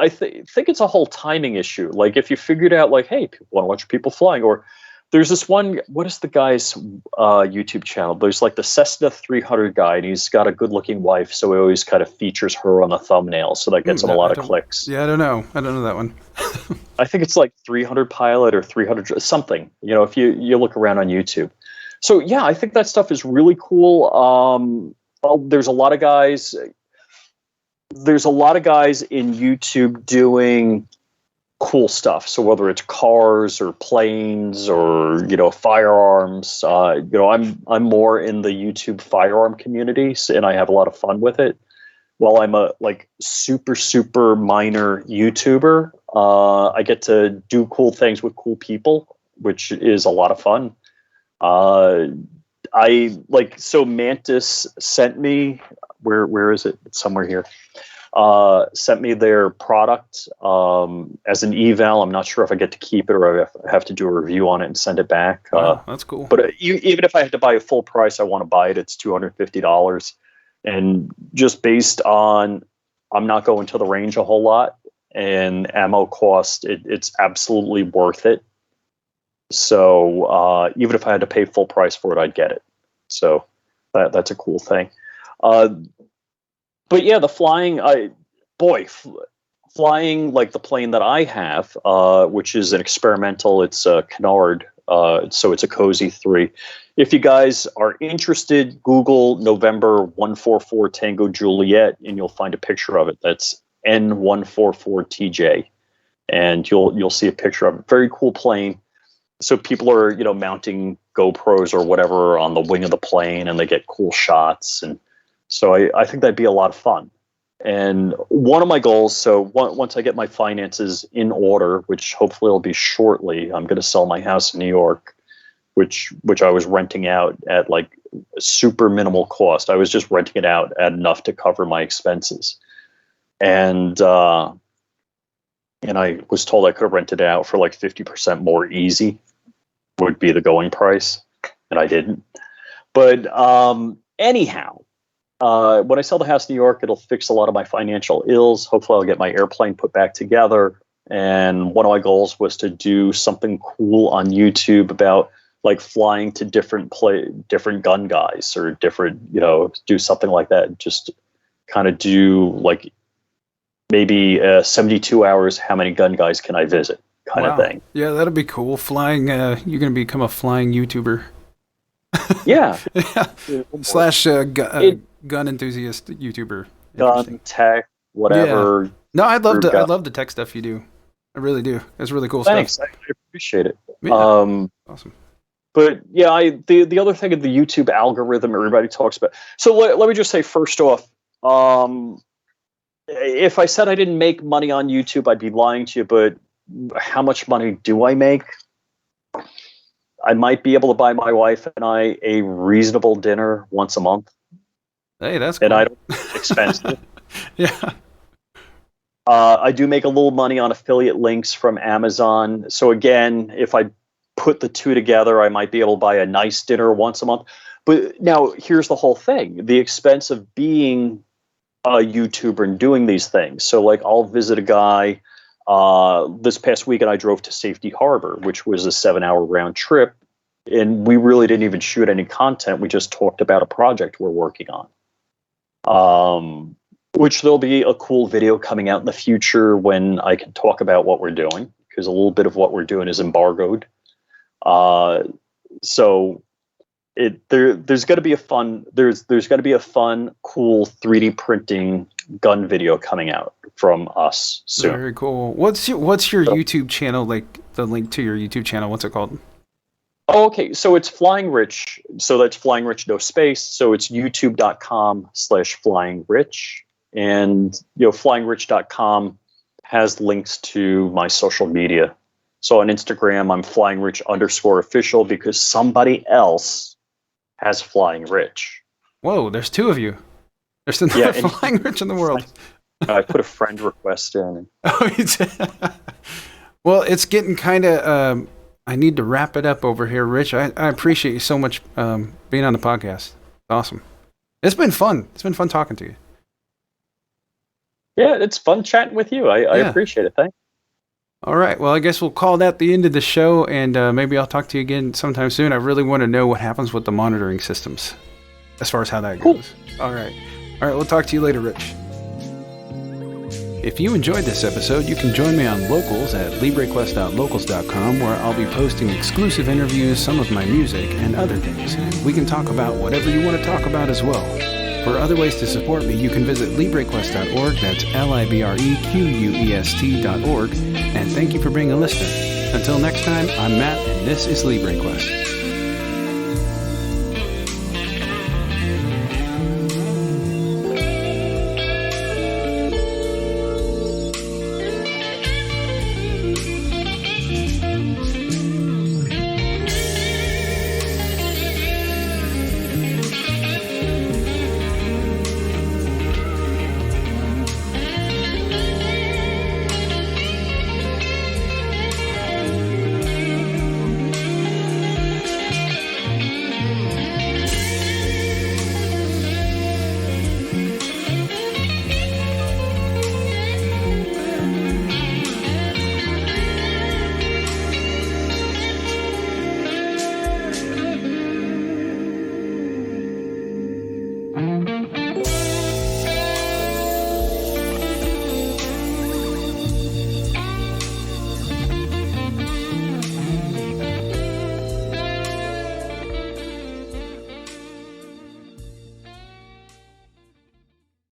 think it's a whole timing issue. Like if you figured out, like, hey, people want to watch people flying, or there's this one. What is the guy's YouTube channel? There's like the Cessna 300 guy, and he's got a good-looking wife, so he always kind of features her on the thumbnail, so that gets him a No, I lot of don't. clicks. Yeah, I don't know. I don't know that one. I think it's like 300 pilot or 300 something. You know, if you look around on YouTube. So yeah, I think that stuff is really cool. There's a lot of guys. There's a lot of guys in YouTube doing cool stuff. So whether it's cars or planes or firearms, I'm more in the YouTube firearm community, and I have a lot of fun with it. While I'm a like super minor YouTuber, I get to do cool things with cool people, which is a lot of fun. Uh, I like so Mantis sent me where is it? It's somewhere here. Sent me their product as an eval. I'm not sure if I get to keep it or I have to do a review on it and send it back. Wow, that's cool. But even if I had to buy a full price, I want to buy it. It's $250, and just based on I'm not going to the range a whole lot and ammo cost, it's absolutely worth it. So even if I had to pay full price for it, I'd get it. So that's a cool thing. Uh, but yeah, the flying, flying like the plane that I have, which is an experimental. It's a Canard, so it's a Cozy 3. If you guys are interested, Google November 144 Tango Juliet, and you'll find a picture of it. That's N144TJ, and you'll see a picture of it. Very cool plane. So people are mounting GoPros or whatever on the wing of the plane, and they get cool shots. And so I think that'd be a lot of fun. And one of my goals, so once I get my finances in order, which hopefully will be shortly, I'm going to sell my house in New York, which I was renting out at like super minimal cost. I was just renting it out at enough to cover my expenses. And I was told I could have rented it out for like 50% more easy would be the going price, and I didn't. But anyhow, when I sell the house in New York, it'll fix a lot of my financial ills. Hopefully, I'll get my airplane put back together. And one of my goals was to do something cool on YouTube about like flying to different gun guys or different, do something like that. Just kind of do like maybe 72 hours. How many gun guys can I visit? Kind of Wow. thing. Yeah, that'll be cool. Flying. You're gonna become a flying YouTuber. Yeah. Yeah. Slash gun enthusiast YouTuber. Gun, Interesting. tech, Yeah. whatever. No, I Gun. love the tech stuff you do. I really do. It's really cool stuff. Thanks. I appreciate it. Yeah. Awesome. But yeah, the other thing of the YouTube algorithm everybody talks about. So let me just say first off, if I said I didn't make money on YouTube, I'd be lying to you. But how much money do I make? I might be able to buy my wife and I a reasonable dinner once a month. Hey, that's And cool. I don't expensive. Yeah. I do make a little money on affiliate links from Amazon. So again, if I put the two together, I might be able to buy a nice dinner once a month. But now here's the whole thing: the expense of being a YouTuber and doing these things. So like I'll visit a guy. This past weekend, I drove to Safety Harbor, which was a 7-hour round trip. And we really didn't even shoot any content. We just talked about a project we're working on. Which there'll be a cool video coming out in the future when I can talk about what we're doing, because a little bit of what we're doing is embargoed. So there's going to be a fun, cool 3D printing gun video coming out from us soon. Very cool. What's your YouTube channel? Like the link to your YouTube channel? What's it called? Oh, okay. So it's Flying Rich. So that's Flying Rich, no space. So it's youtube.com/Flying Rich. And, flyingrich.com has links to my social media. So on Instagram, I'm FlyingRich_official because somebody else has Flying Rich. Whoa, there's two of you. There's another Flying Rich in the world. I put a friend request in. Oh, you did? Well, it's getting kind of... I need to wrap it up over here, Rich. I appreciate you so much being on the podcast. Awesome. It's been fun. It's been fun talking to you. Yeah, it's fun chatting with you. I appreciate it. Thanks. All right. Well, I guess we'll call that the end of the show, and maybe I'll talk to you again sometime soon. I really want to know what happens with the monitoring systems as far as how that goes. All right. We'll talk to you later, Rich. If you enjoyed this episode, you can join me on Locals at Librequest.locals.com, where I'll be posting exclusive interviews, some of my music, and other things. And we can talk about whatever you want to talk about as well. For other ways to support me, you can visit Librequest.org, that's LIBREQUEST.org, and thank you for being a listener. Until next time, I'm Matt, and this is Librequest.